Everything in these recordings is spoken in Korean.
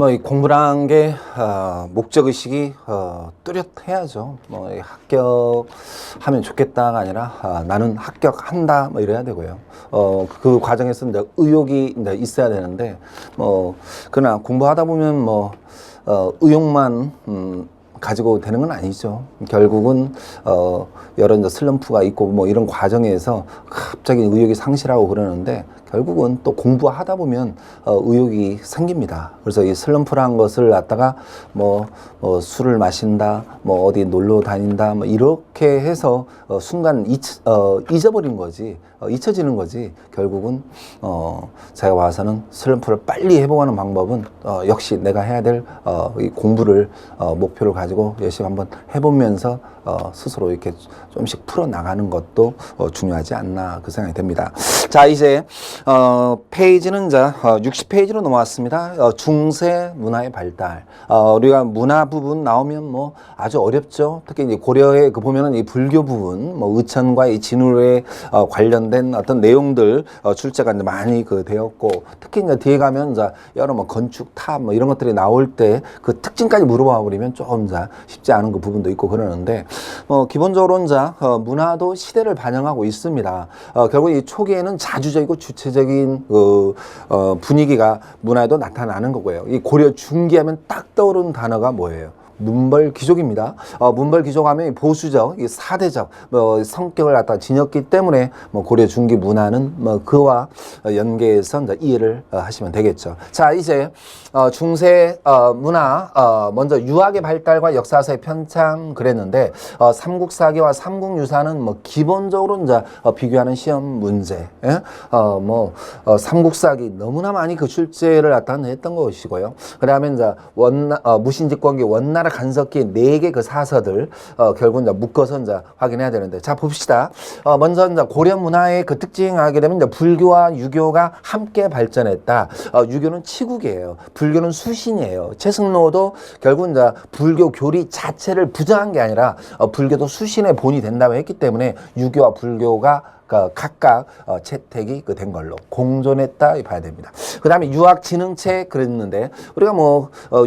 뭐 이 공부란 게 목적 의식이 뚜렷해야죠. 뭐 합격하면 좋겠다가 아니라 나는 합격한다 뭐 이래야 되고요. 그 과정에서 이제 의욕이 이제 있어야 되는데 뭐 그러나 공부하다 보면 뭐 의욕만 가지고 되는 건 아니죠. 결국은 여러 이제 슬럼프가 있고 뭐 이런 과정에서 갑자기 의욕이 상실하고 그러는데 결국은 또 공부하다 보면 의욕이 생깁니다. 그래서 이 슬럼프라는 것을 갖다가 뭐 술을 마신다, 뭐 어디 놀러 다닌다, 뭐 이렇게 해서 순간 잊어버린 거지, 잊혀지는 거지. 결국은 제가 봐서는 슬럼프를 빨리 회복하는 방법은 역시 내가 해야 될 이 공부를 목표를 가지고 열심히 한번 해보면서 스스로 이렇게 좀씩 풀어나가는 것도 중요하지 않나 그 생각이 듭니다. 자, 이제 페이지는 자 60페이지로 넘어왔습니다. 중세 문화의 발달. 우리가 문화 부분 나오면 뭐 아주 어렵죠. 특히 이제 고려에 그 보면은 이 불교 부분, 뭐 의천과 이 진울에 관련된 어떤 내용들 출제가 이제 많이 그 되었고, 특히 이제 뒤에 가면 이제 여러 뭐 건축, 탑 뭐 이런 것들이 나올 때 그 특징까지 물어봐 버리면 조금 자 쉽지 않은 그 부분도 있고 그러는데, 기본적으로 이제 문화도 시대를 반영하고 있습니다. 결국 이 초기에는 자주적이고 주체적인 분위기가 문화에도 나타나는 거고요. 이 고려 중기하면 딱 떠오르는 단어가 뭐예요? 문벌귀족입니다. 문벌귀족하면 보수적, 이 사대적 성격을 갖다 지녔기 때문에 고려 중기 문화는 그와 연계해서 이제 이해를 하시면 되겠죠. 자, 이제 중세 문화 먼저 유학의 발달과 역사서의 편찬 그랬는데 삼국사기와 삼국유사는 기본적으로 이제 비교하는 시험 문제. 예? 삼국사기 너무나 많이 그 출제를 갖다 했던 것이고요. 그다음에 이제 무신집권기 원나라 간섭기 4개 그 사서들 결국 이제 묶어서 이제 확인해야 되는데, 자 봅시다. 먼저 이제 고려 문화의 그 특징하게 되면 이제 불교와 유교가 함께 발전했다. 유교는 치국이에요. 불교는 수신이에요. 최승로도 결국 이제 불교 교리 자체를 부정한 게 아니라 불교도 수신의 본이 된다고 했기 때문에 유교와 불교가 각각 채택이 된 걸로 공존했다 봐야 됩니다. 그 다음에 유학진흥책 그랬는데, 우리가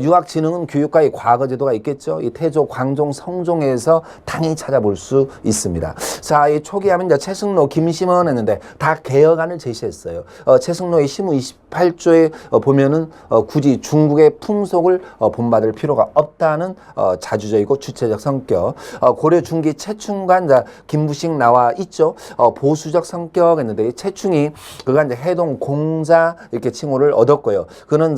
유학진흥은 교육과의 과거 제도가 있겠죠. 이 태조, 광종, 성종에서 당연히 찾아볼 수 있습니다. 자, 이 초기 하면 이제 최승로, 김심원 했는데 다 개혁안을 제시했어요. 최승로의 시무 28조에 보면은 굳이 중국의 풍속을 본받을 필요가 없다는 자주적이고 주체적 성격. 고려 중기 최충관 김부식 나와 있죠. 보수적 성격 했는데, 최충이 그가 이제 해동 공자 이렇게 칭호를 얻었고요. 그는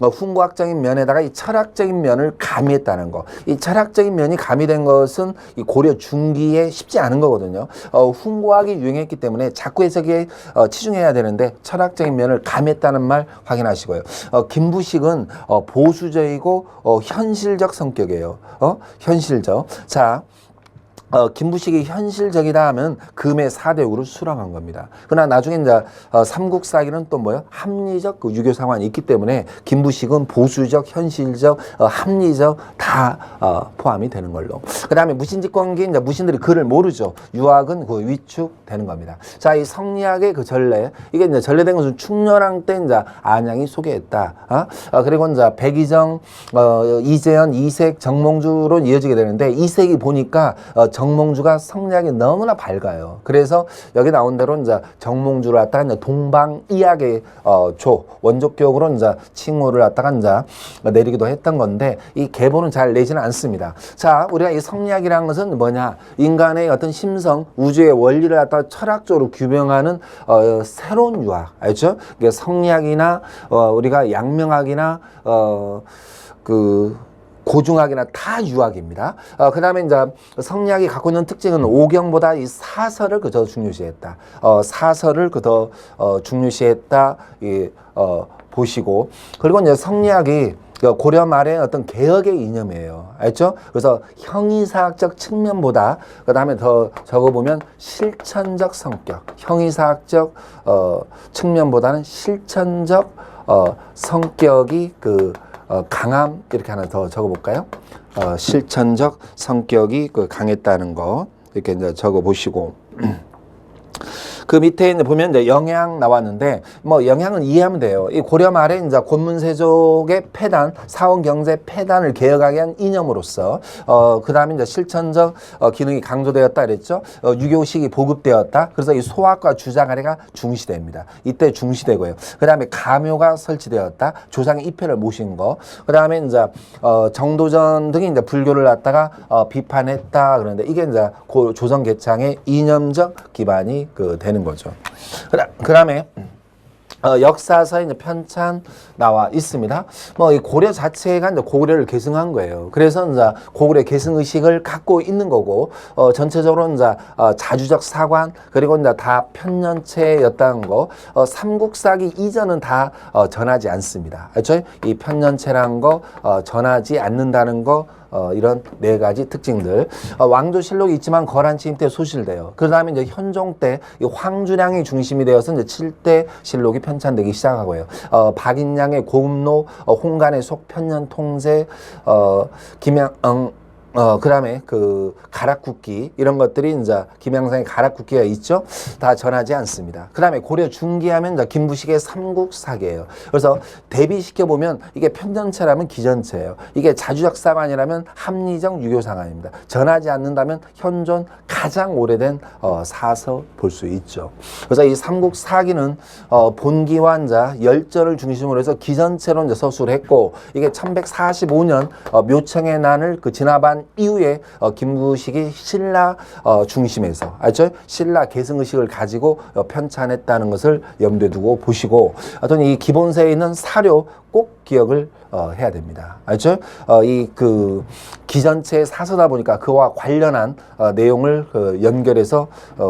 훈과학적인 면에다가 이 철학적인 면을 가미했다는 거. 이 철학적인 면이 가미된 것은 이 고려 중기에 쉽지 않은 거거든요. 훈과학이 유행했기 때문에 자꾸 해석에 치중해야 되는데 철학적인 면을 가미했다는 말 확인하시고요. 김부식은 보수적이고 현실적 성격이에요. 현실적. 자, 김부식이 현실적이다 하면 금의 4대국을 수락한 겁니다. 그러나 나중에 이제 삼국사기는 또 뭐요? 합리적 그 유교 상황이 있기 때문에 김부식은 보수적, 현실적, 합리적 다 포함이 되는 걸로. 그 다음에 무신집권기 이제 무신들이 글을 모르죠. 유학은 그 위축되는 겁니다. 자, 이 성리학의 그 전례, 이게 이제 전례된 것은 충렬왕 때 이제 안양이 소개했다. 그리고 이제 백이정, 이재현, 이색, 정몽주로 이어지게 되는데, 이색이 보니까 정몽주가 성리학이 너무나 밝아요. 그래서 여기 나온 대로 이제 정몽주를 갖다가 이제 동방이학의 원조격으로 이제 칭호를 갖다가 이제 내리기도 했던 건데, 이 계보는 잘 내지는 않습니다. 자, 우리가 이 성리학이라는 것은 뭐냐? 인간의 어떤 심성, 우주의 원리를 갖다가 철학적으로 규명하는 새로운 유학, 알죠? 그러니까 성리학이나 우리가 양명학이나 고중학이나 다 유학입니다. 그 다음에 이제 성리학이 갖고 있는 특징은 오경보다 이 사설을 그저 중요시했다. 사설을 그더 중요시했다. 보시고, 그리고 이제 성리학이 고려 말의 어떤 개혁의 이념이에요. 알죠? 그래서 형이사학적 측면보다 그 다음에 더 적어보면 실천적 성격, 형이사학적 측면보다는 실천적 성격이 강함, 이렇게 하나 더 적어볼까요? 실천적 성격이 강했다는 거 이렇게 이제 적어보시고, 그 밑에 이제 보면 이제 영향 나왔는데 뭐 영향은 이해하면 돼요. 이 고려 말에 이제 권문세족의 폐단, 사원 경제 폐단을 개혁하게 한 이념으로서 그다음에 이제 실천적 기능이 강조되었다 그랬죠. 유교식이 보급되었다. 그래서 이 소학과 주자가래가 중시됩니다. 이때 중시되고요. 그다음에 가묘가 설치되었다. 조상의 입회를 모신 거. 그다음에 이제 정도전 등이 이제 불교를 갖다가 비판했다 그러는데 이게 이제 조선 개창의 이념적 기반이 되는 거죠. 그다음에 역사서에 이제 편찬 나와 있습니다. 뭐 이 고려 자체가 이제 고구려를 계승한 거예요. 그래서 이제 고구려 계승 의식을 갖고 있는 거고, 전체적으로 이제 자주적 사관 그리고 이제 다 편년체였다는 거, 삼국사기 이전은 다 전하지 않습니다. 그렇죠? 이 편년체란 거 전하지 않는다는 거. 이런 네 가지 특징들. 왕조실록이 있지만 거란 취임 때 소실돼요. 그 다음에 이제 현종 때 황주량이 중심이 되어서 이제 7대 실록이 편찬되기 시작하고요. 박인량의 고음로, 홍간의 속편년 통제, 그 다음에 가락국기, 이런 것들이 이제 김양상의 가락국기가 있죠. 다 전하지 않습니다. 그 다음에 고려 중기하면 이제 김부식의 삼국사기예요. 그래서 대비시켜보면 이게 편전체라면 기전체예요. 이게 자주적 사관이라면 합리적 유교상관입니다. 전하지 않는다면 현존 가장 오래된 사서 볼 수 있죠. 그래서 이 삼국사기는 본기와 이제 열전을 중심으로 해서 기전체로 이제 서술을 했고, 이게 1145년 묘청의 난을 지나반 이후에 김부식이 신라 중심에서 신라 계승의식을 가지고 편찬했다는 것을 염두에 두고 보시고, 어떤 이 기본서에 있는 사료 꼭 기억을 해야 됩니다. 알죠? 이 기전체 사서다 보니까 그와 관련한 내용을 연결해서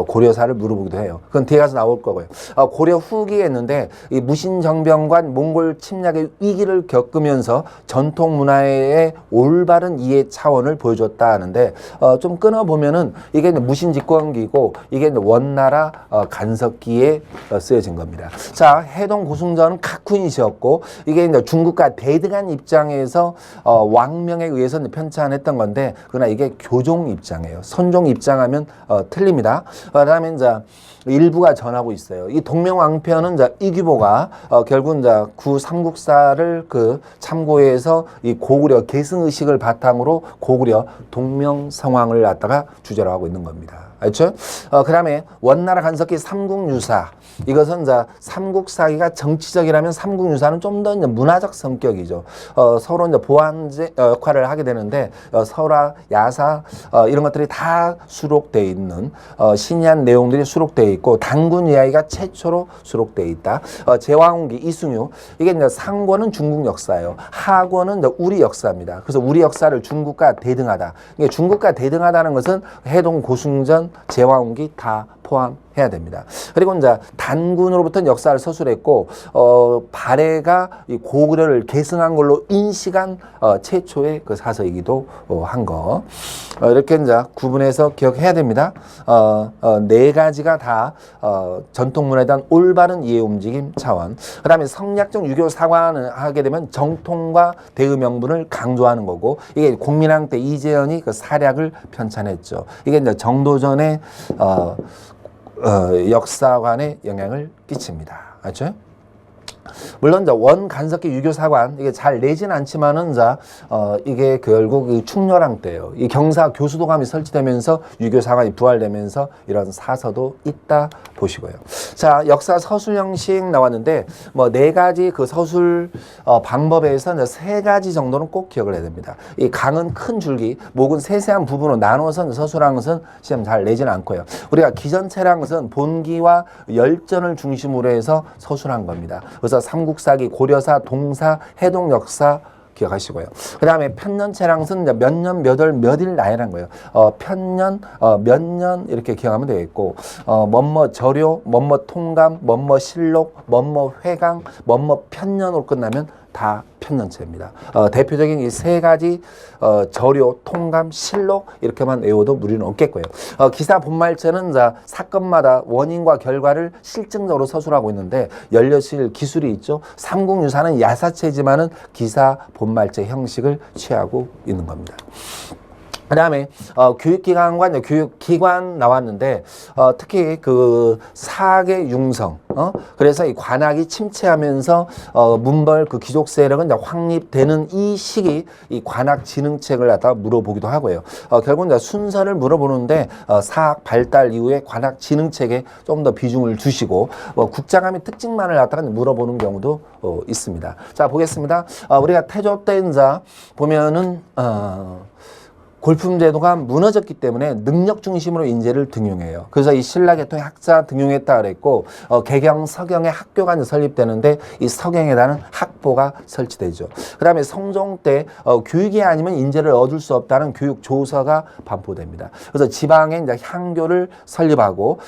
고려사를 물어보기도 해요. 그건 뒤에 가서 나올 거고요. 고려 후기에 있는데 이 무신정병관 몽골 침략의 위기를 겪으면서 전통 문화의 올바른 이해 차원을 보여줬다 하는데, 좀 끊어보면은 이게 이제 무신집권기고 이게 이제 원나라 간섭기에 쓰여진 겁니다. 자, 해동 고승전은 카쿤이셨고, 이게 이제 중국과 대등한 입장에서 왕명에 의해서 편찬했던 건데, 그러나 이게 교종 입장이에요. 선종 입장하면 틀립니다. 그다음에 이제 일부가 전하고 있어요. 이 동명왕편은 이제 이규보가 결국 이제 구삼국사를 참고해서 이 고구려 계승 의식을 바탕으로 고구려 동명성왕을 갖다가 주제로 하고 있는 겁니다. 알죠? 그 다음에 원나라 간섭기 삼국유사. 이것은 이제 삼국사기가 정치적이라면 삼국유사는 좀 더 이제 문화적 성격이죠. 서로 이제 보완 역할을 하게 되는데, 설화, 야사, 이런 것들이 다 수록되어 있는, 신의한 내용들이 수록되어 있고, 단군 이야기가 최초로 수록되어 있다. 제왕운기, 이승유. 이게 이제 상권은 중국 역사예요. 하권은 이제 우리 역사입니다. 그래서 우리 역사를 중국과 대등하다. 이게 중국과 대등하다는 것은 해동 고승전, 제왕운기 다 포함해야 됩니다. 그리고 이제 단군으로부터는 역사를 서술했고, 발해가 이 고구려를 계승한 걸로 인식한 최초의 사서이기도 한 거. 이렇게 이제 구분해서 기억해야 됩니다. 네 가지가 다 전통 문화에 대한 올바른 이해 움직임 차원. 그다음에 성략적 유교 사관을 하게 되면 정통과 대의 명분을 강조하는 거고, 이게 공민왕 때 이재현이 사략을 편찬했죠. 이게 이제 정도전의 역사관에 영향을 끼칩니다. 알죠? 물론 이제 원 간섭기 유교 사관 이게 잘 내진 않지만은 이게 결국 이 충렬왕 때예요. 이 경사 교수도감이 설치되면서 유교 사관이 부활되면서 이런 사서도 있다 보시고요. 자, 역사 서술 형식 나왔는데 뭐 네 가지 서술 방법에서 이제 세 가지 정도는 꼭 기억을 해야 됩니다. 이 강은 큰 줄기, 목은 세세한 부분으로 나눠서 서술한 것은 시험 잘 내지는 않고요. 우리가 기전체란 것은 본기와 열전을 중심으로 해서 서술한 겁니다. 그래서 삼국사기, 고려사, 동사, 해동 역사 기억하시고요. 그 다음에 편년체랑은 몇 년, 몇 월, 몇 일 나이라는 거예요. 편년, 몇 년 이렇게 기억하면 되겠고, 뭐뭐 절요, 뭐뭐 통감, 뭐뭐 실록, 뭐뭐 회강, 뭐뭐 편년으로 끝나면 다 편년체입니다. 대표적인 이 세 가지 절요, 통감, 실록 이렇게만 외워도 무리는 없겠고요. 기사 본말체는 사건마다 원인과 결과를 실증적으로 서술하고 있는데 연려실 기술이 있죠. 삼국유사는 야사체지만은 기사 본말체 형식을 취하고 있는 겁니다. 그다음에 교육기관과 이제 교육기관 나왔는데 특히 그 사학의 융성 그래서 이 관학이 침체하면서 문벌 그 귀족 세력은 이제 확립되는 이 시기 이 관학 진흥책을 갖다가 물어보기도 하고요. 결국 이제 순서를 물어보는데 사학 발달 이후에 관학 진흥책에 좀 더 비중을 주시고 국자감의 특징만을 갖다가 물어보는 경우도 있습니다. 자 보겠습니다. 우리가 태조 때 이제 보면은 골품 제도가 무너졌기 때문에 능력 중심으로 인재를 등용해요. 그래서 이 신라계통의 학자 등용했다 그랬고 개경, 서경의 학교가 이제 설립되는데 이 서경에다는 학보가 설치되죠. 그다음에 성종 때 교육이 아니면 인재를 얻을 수 없다는 교육 조서가 반포됩니다. 그래서 지방에 이제 향교를 설립하고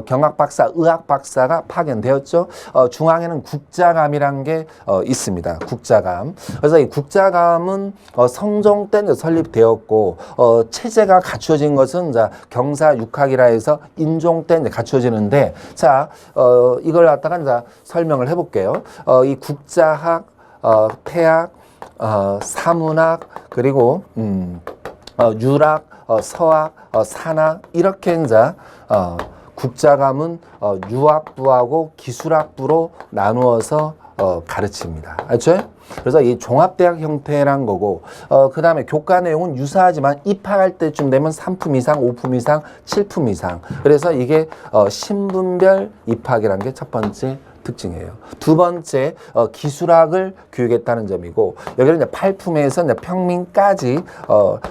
경학 박사, 의학 박사가 파견되었죠. 중앙에는 국자감이란 게 있습니다. 국자감. 그래서 이 국자감은 성종 때 이제 설립되었고 체제가 갖추어진 것은 이제 경사 육학이라 해서 인종 때 이제 갖추어지는데 자 이걸 갖다가 이제 설명을 해볼게요. 이 국자학, 태학, 사문학 그리고 유학, 서학, 산학 이렇게 이제 국자감은 유학부하고 기술학부로 나누어서 가르칩니다. 알죠? 그래서 이 종합대학 형태란 거고 그 다음에 교과 내용은 유사하지만 입학할 때쯤 되면 3품 이상, 5품 이상, 7품 이상 그래서 이게 신분별 입학이라는 게 첫 번째 특징이에요. 두 번째 기술학을 교육했다는 점이고 여기는 이제 8품에서 이제 평민까지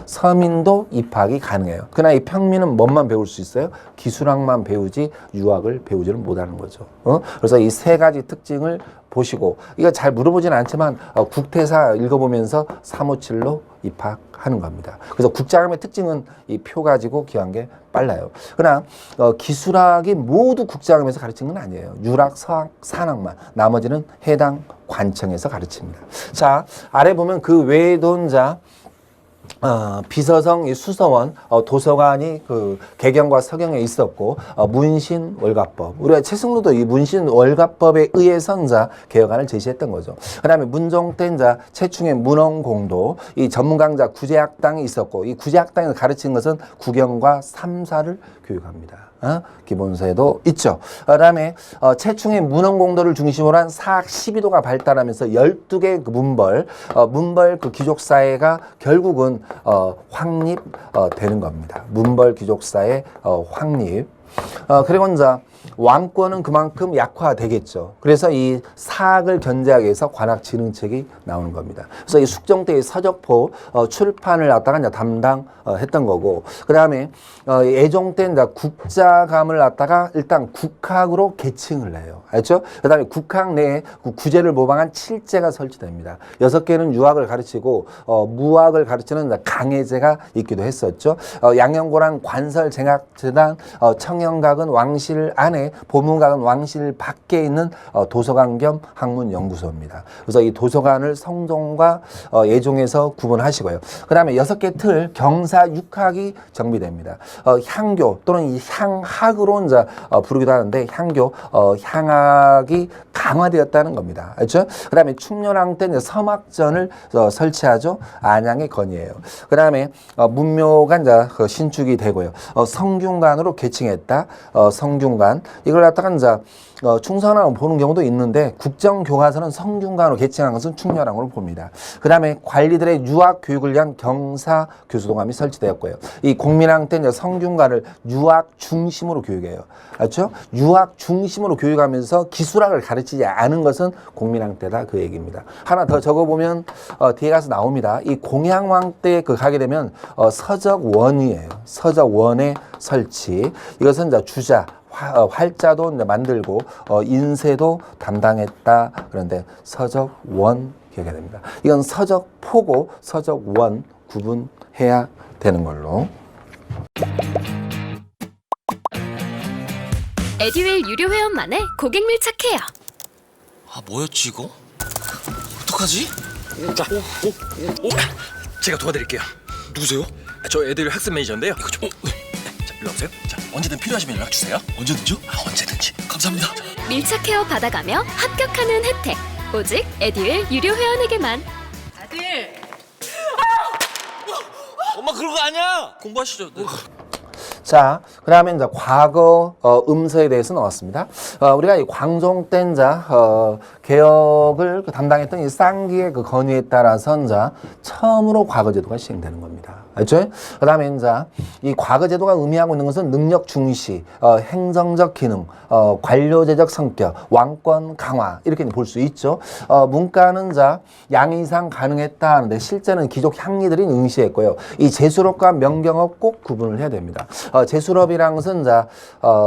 서민도 입학이 가능해요. 그러나 이 평민은 뭐만 배울 수 있어요? 기술학만 배우지 유학을 배우지는 못하는 거죠. 그래서 이 세 가지 특징을 보시고 이거 잘 물어보지는 않지만 국태사 읽어보면서 357로 입학하는 겁니다. 그래서 국자감의 특징은 이 표 가지고 기한 게 빨라요. 그러나 기술학이 모두 국자감에서 가르친 건 아니에요. 유학, 서학, 산학만 나머지는 해당 관청에서 가르칩니다. 자 아래 보면 그 외에도 자 비서성, 수서원, 도서관이 그 개경과 서경에 있었고 문신 월가법 우리가 최승로도 이 문신 월가법에 의해서 이제 개혁안을 제시했던 거죠. 그다음에 문종 때 이제 최충의 문헌공도 이 전문 강자 구제학당이 있었고 이 구제학당에서 가르친 것은 국영과 삼사를 교육합니다. 기본서에도 있죠. 그다음에 최충의 문헌공도를 중심으로 한 사학 12도가 발달하면서 12개 그 문벌 그 귀족사회가 결국은 확립되는 겁니다. 문벌 귀족사회 확립. 그리고 이제 왕권은 그만큼 약화되겠죠. 그래서 이 사학을 견제하기 위해서 관학진흥책이 나오는 겁니다. 그래서 이 숙종 때의 서적포 출판을 갖다가 이제 담당했던 거고, 그 다음에 예종 때 이제 국자감을 갖다가 일단 국학으로 계층을 해요. 알죠? 그 다음에 국학 내에 구제를 모방한 칠제가 설치됩니다. 6개는 유학을 가르치고 무학을 가르치는 강해제가 있기도 했었죠. 양영고란 관설쟁학재단, 청영각은 왕실 안에, 보문각은 왕실 밖에 있는 도서관 겸 학문연구소입니다. 그래서 이 도서관을 성종과 예종에서 구분하시고요. 그 다음에 6개 틀 경사육학이 정비됩니다. 향교 또는 이 향학으로 이제 부르기도 하는데 향교, 향학이 강화되었다는 겁니다. 알죠? 그 다음에 충렬왕 때 이제 서막전을 설치하죠. 안양의 건이에요. 그 다음에 문묘가 이제 신축이 되고요. 성균관으로 계층했다. 성균관. 이걸 갖다가 이제 충선하고 보는 경우도 있는데 국정교과서는 성균관으로 계층한 것은 충렬왕으로 봅니다. 그 다음에 관리들의 유학 교육을 위한 경사 교수동함이 설치되었고요. 이 공민왕 때 이제 성균관을 유학 중심으로 교육해요. 그렇죠? 유학 중심으로 교육하면서 기술학을 가르치지 않은 것은 공민왕 때다 그 얘기입니다. 하나 더 적어보면 뒤에 가서 나옵니다. 이 공양왕 때 그 가게 되면 서적원이에요. 서적원의 설치. 이것은 이제 주자 활자도 이제 만들고 인쇄도 담당했다. 그런데 서적원 기억해야 됩니다. 이건 서적포고 서적원 구분해야 되는 걸로. 에듀윌 유료 회원만의 고객 밀착해요. 아 뭐였지 이거? 어떡하지? 자, 제가 도와드릴게요. 누구세요? 저 애들 학습 매니저인데요. 이거 좀. 자, 일로 오세요. 자 언제든 필요하시면 연락 주세요. 언제든지요? 언제든지. 감사합니다. 밀착 헤어 받아가며 합격하는 혜택. 오직 에듀윌 유료 회원에게만. 아들, 엄마 그런 거 아니야. 공부하시죠. 네. 자, 그다음에 이제 과거 음서에 대해서 나왔습니다. 우리가 이 광종 때자 개혁을 담당했던 이 쌍기의 그 건의에 따라서 이제 처음으로 과거제도가 시행되는 겁니다. 알죠? 그다음에 이제 이 과거제도가 의미하고 있는 것은 능력 중시, 행정적 기능, 관료제적 성격, 왕권 강화 이렇게 볼 수 있죠. 문과는 이제 양이상 가능했다 하는데 실제는 귀족 향리들이 응시했고요. 이 제수롭과 명경업 꼭 구분을 해야 됩니다. 제수롭이라는 것은 이제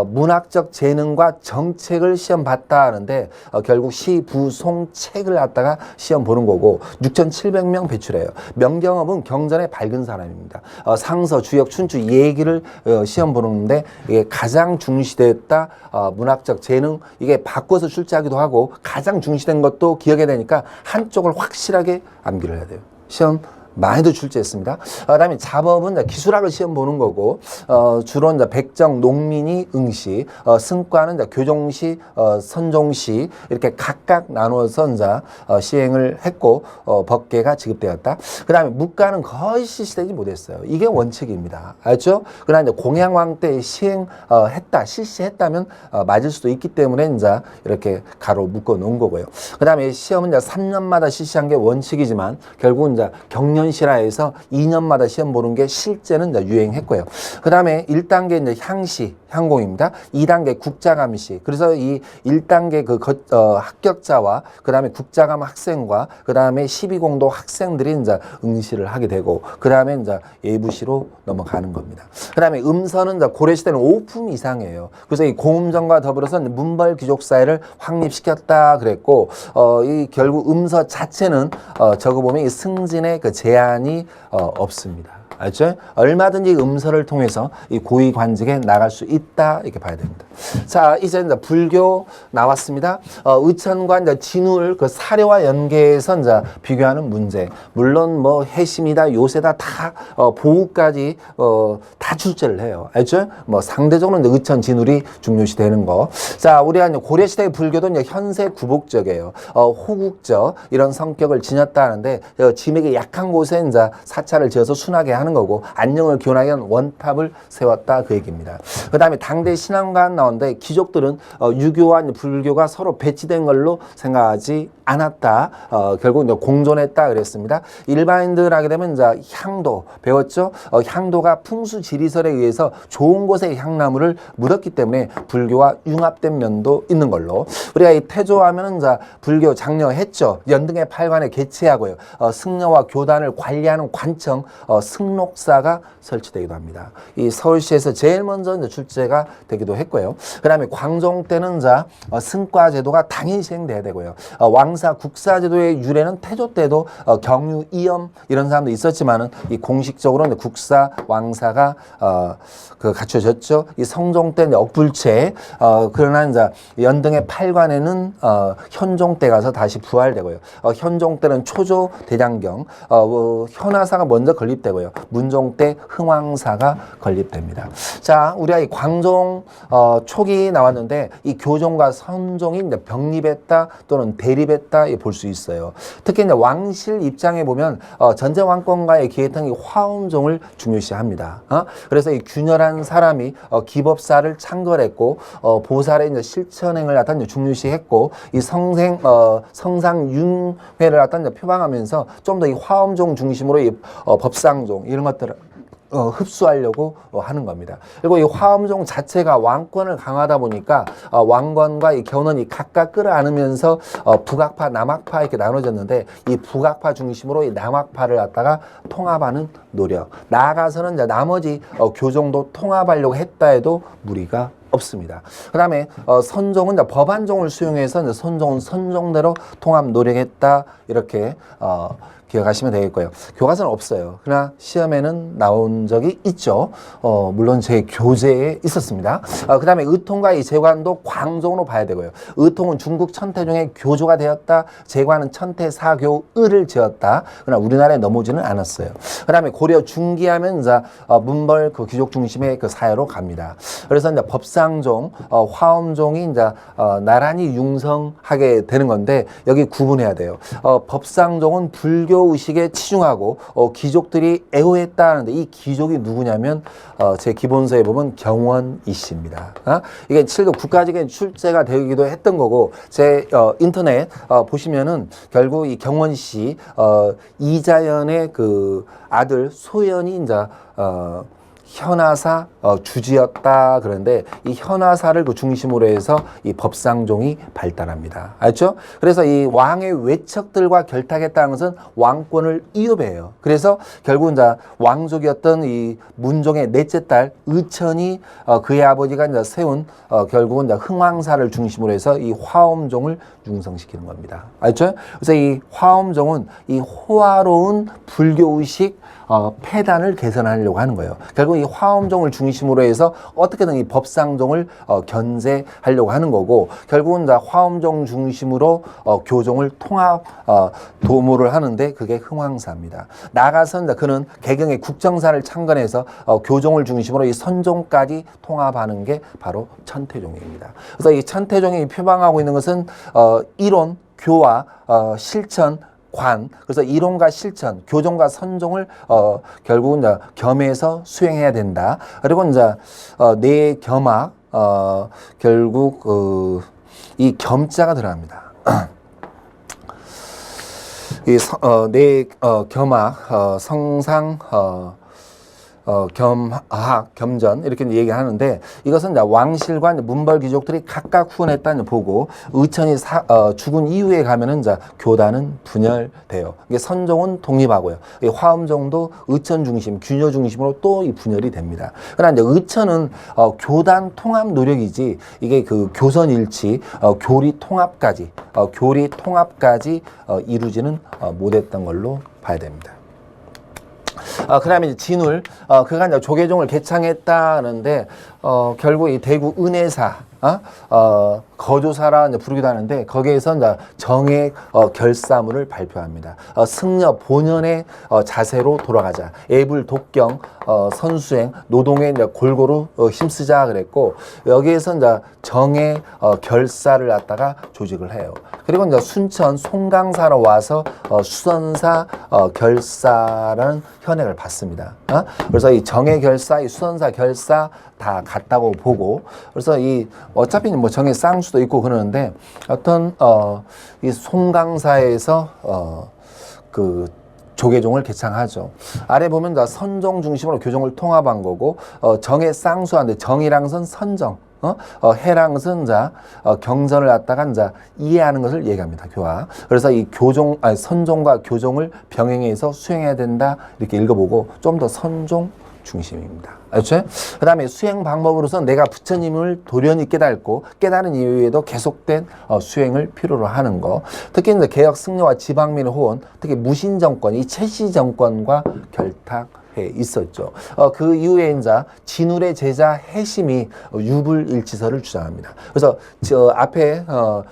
문학적 재능과 정책을 시험 봤다 하는데 결국 시, 부, 송, 책을 갖다가 시험 보는 거고 6,700명 배출해요. 명경업은 경전에 밝은 사람입니다. 상서, 주역, 춘추 얘기를 시험 보는데 이게 가장 중시됐다. 문학적 재능 이게 바꿔서 출제하기도 하고 가장 중시된 것도 기억해야 되니까 한쪽을 확실하게 암기를 해야 돼요. 시험 많이도 출제했습니다. 그다음에 자법은 이제 기술학을 시험 보는 거고 주로 이제 백정, 농민이 응시, 승과는 이제 교종시, 선종시 이렇게 각각 나누어서 이제 시행을 했고 법계가 지급되었다. 그다음에 묵과는 거의 실시되지 못했어요. 이게 원칙입니다. 알죠? 그다음에 이제 공양왕 때 시행했다, 실시했다면 맞을 수도 있기 때문에 이제 이렇게 가로 묶어 놓은 거고요. 그다음에 시험은 이제 3년마다 실시한 게 원칙이지만 결국 이제 경년 시라에서 2년마다 시험 보는 게 실제는 이제 유행했고요. 그 다음에 1단계 이제 향시, 향공입니다. 2단계 국자감시. 그래서 이 1단계 그 합격자와 그 다음에 국자감 학생과 그 다음에 12공도 학생들이 이제 응시를 하게 되고 그 다음에 이제 예부시로 넘어가는 겁니다. 그 다음에 음서는 이제 고려시대는 5품 이상이에요. 그래서 이 공음전과 더불어서 문벌 귀족 사회를 확립시켰다 그랬고 이 결국 음서 자체는 적어보면 이 승진의 그 제한이 없습니다. 알죠? 얼마든지 음서를 통해서 이 고위 관직에 나갈 수 있다 이렇게 봐야 됩니다. 자, 이제 불교 나왔습니다. 의천과 이제 진울 그 사료와 연계해서 이제 비교하는 문제. 물론 뭐 해심이다, 요새다 다 보우까지 다 출제를 해요. 알죠? 뭐 상대적으로 이제 의천, 진울이 중요시 되는 거. 자, 우리가 이제 고려 시대의 불교도 이제 현세 구복적이에요. 호국적 이런 성격을 지녔다 하는데 짐에게 약한 곳에 이제 사찰을 지어서 순하게 하는 거고 안녕을 기원하기 위한 원탑을 세웠다 그 얘기입니다. 그 다음에 당대 신앙관 나오는데 귀족들은 유교와 불교가 서로 배치된 걸로 생각하지 않았다. 결국 이제 공존했다 그랬습니다. 일반인들 하게 되면 이제 향도 배웠죠. 향도가 풍수 지리설에 의해서 좋은 곳에 향나무를 묻었기 때문에 불교와 융합된 면도 있는 걸로 우리가 이 태조하면은 이제 불교 장려했죠. 연등의 팔관에 개최하고요. 승려와 교단을 관리하는 관청 승록사가 설치되기도 합니다. 이 서울시에서 제일 먼저 이제 출제가 되기도 했고요. 그다음에 광종 때는 이제 승과 제도가 당연히 시행돼야 되고요. 왕사 국사 제도의 유래는 태조 때도 경유 이엄 이런 사람도 있었지만은 이 공식적으로 이제 국사 왕사가 그 갖춰졌죠. 이 성종 때 이제 억불체 그러나 이제 연등의 팔관에는 현종 때 가서 다시 부활되고요. 현종 때는 초조 대장경 현화사가 먼저 건립되고요. 문종 때 흥왕사가 건립됩니다. 자, 우리가 이 광종 초기 나왔는데 이 교종과 선종이 이제 병립했다 또는 대립했다 볼 수 있어요. 특히 이제 왕실 입장에 보면 전제 왕권과의 기했던 이 화엄종을 중요시합니다. 그래서 이 균열한 사람이 기법사를 창궐했고 보살의 이제 실천행을 갖다 이제 중요시했고 이 성상융회를 갖다 이제 표방하면서 좀 더 이 화엄종 중심으로 이 법상종 이런 것들을 흡수하려고 하는 겁니다. 그리고 이 화엄종 자체가 왕권을 강화하다 보니까 왕권과 이 견훤이 각각 끌어안으면서 북악파, 남악파 이렇게 나눠졌는데 이 북악파 중심으로 이 남악파를 갖다가 통합하는 노력. 나아가서는 이제 나머지 교종도 통합하려고 했다 해도 무리가 없습니다. 그 다음에 선종은 이제 법안종을 수용해서 이제 선종은 선종대로 통합 노력했다 이렇게 기억하시면 되겠고요. 교과서는 없어요. 그러나 시험에는 나온 적이 있죠. 물론 제 교재에 있었습니다. 그 다음에 의통과 이 제관도 광종으로 봐야 되고요. 의통은 중국 천태종의 교조가 되었다. 제관은 천태사교의를 지었다. 그러나 우리나라에 넘어오지는 않았어요. 그 다음에 고려 중기하면 이제 문벌 그 귀족 중심의 그 사회로 갑니다. 그래서 이제 법상종, 화엄종이 이제 나란히 융성하게 되는 건데 여기 구분해야 돼요. 법상종은 불교 불교 의식에 치중하고 귀족들이 애호했다는데 이 귀족이 누구냐면 제 기본서에 보면 경원이 씨입니다. 이게 7급 국가직에 출제가 되기도 했던 거고 제 인터넷 보시면은 결국 이 경원 씨 이자연의 그 아들 소연이 이제 현하사 주지였다 그런데 이 현하사를 그 중심으로 해서 이 법상종이 발달합니다. 알죠? 그래서 이 왕의 외척들과 결탁했다는 것은 왕권을 이유배해요. 그래서 결국 이제 왕족이었던 이 문종의 넷째 딸 의천이 그의 아버지가 이제 세운 결국은 이제 흥왕사를 중심으로 해서 이 화엄종을 융성시키는 겁니다. 알죠? 그래서 이 화엄종은 이 호화로운 불교의식 폐단을 개선하려고 하는 거예요. 결국 이 화엄종을 중심으로 해서 어떻게든 이 법상종을 견제하려고 하는 거고 결국은 이제 화엄종 중심으로 교종을 통합 도모를 하는데 그게 흥왕사입니다. 나아가서 이제 그는 개경의 국정사를 창건해서 교종을 중심으로 이 선종까지 통합하는 게 바로 천태종입니다. 그래서 이 천태종이 표방하고 있는 것은 이론, 교화, 실천, 관, 그래서 이론과 실천, 교종과 선종을 결국은 이제 겸해서 수행해야 된다. 그리고 이제 내 겸학 결국 이 겸자가 들어갑니다. 이 내 겸학 성상 겸학, 겸전 이렇게 얘기하는데 이것은 이제 왕실과 문벌 귀족들이 각각 후원했다는 보고 의천이 죽은 이후에 가면은 이제 교단은 분열돼요. 이게 선종은 독립하고요. 이 화엄종도 의천 중심, 균요 중심으로 또 이 분열이 됩니다. 그러나 이제 의천은 교단 통합 노력이지 이게 그 교선 일치, 교리 통합까지 이루지는 못했던 걸로 봐야 됩니다. 그 다음에 이제 진울, 그가 이제 조계종을 개창했다는데, 결국 이 대구 은혜사, 거조사라 이제 부르기도 하는데, 거기에서 이제 정의 결사문을 발표합니다. 승려 본연의 자세로 돌아가자. 애불 독경, 선수행, 노동에 이제 골고루 힘쓰자 그랬고, 여기에서 이제 정의 결사를 갖다가 조직을 해요. 그리고 이제 순천 송강사로 와서 수선사 결사라는 현행을 받습니다. 그래서 이 정의 결사, 이 수선사 결사 다 같다고 보고, 그래서 이 어차피 뭐 정의 쌍수도 있고 그러는데 어떤 이 송강사에서 그 조계종을 개창하죠. 아래 보면 선종 중심으로 교종을 통합한 거고 정의 쌍수한데 정이랑선 선정, 해랑선 경전을 갖다가 이해하는 것을 얘기합니다. 교화. 그래서 이 선종과 교종을 병행해서 수행해야 된다 이렇게 읽어보고 좀 더 선종 중심입니다. 알죠? 그 다음에 수행 방법으로서 내가 부처님을 도련히 깨닫고 깨달은 이후에도 계속된 수행을 필요로 하는 거. 특히 이제 개혁 승려와 지방민의 호언, 특히 무신 정권, 이 최씨 정권과 결탁해 있었죠. 그 이후에 이제 진울의 제자 해심이 유불일치설을 주장합니다. 그래서 저 앞에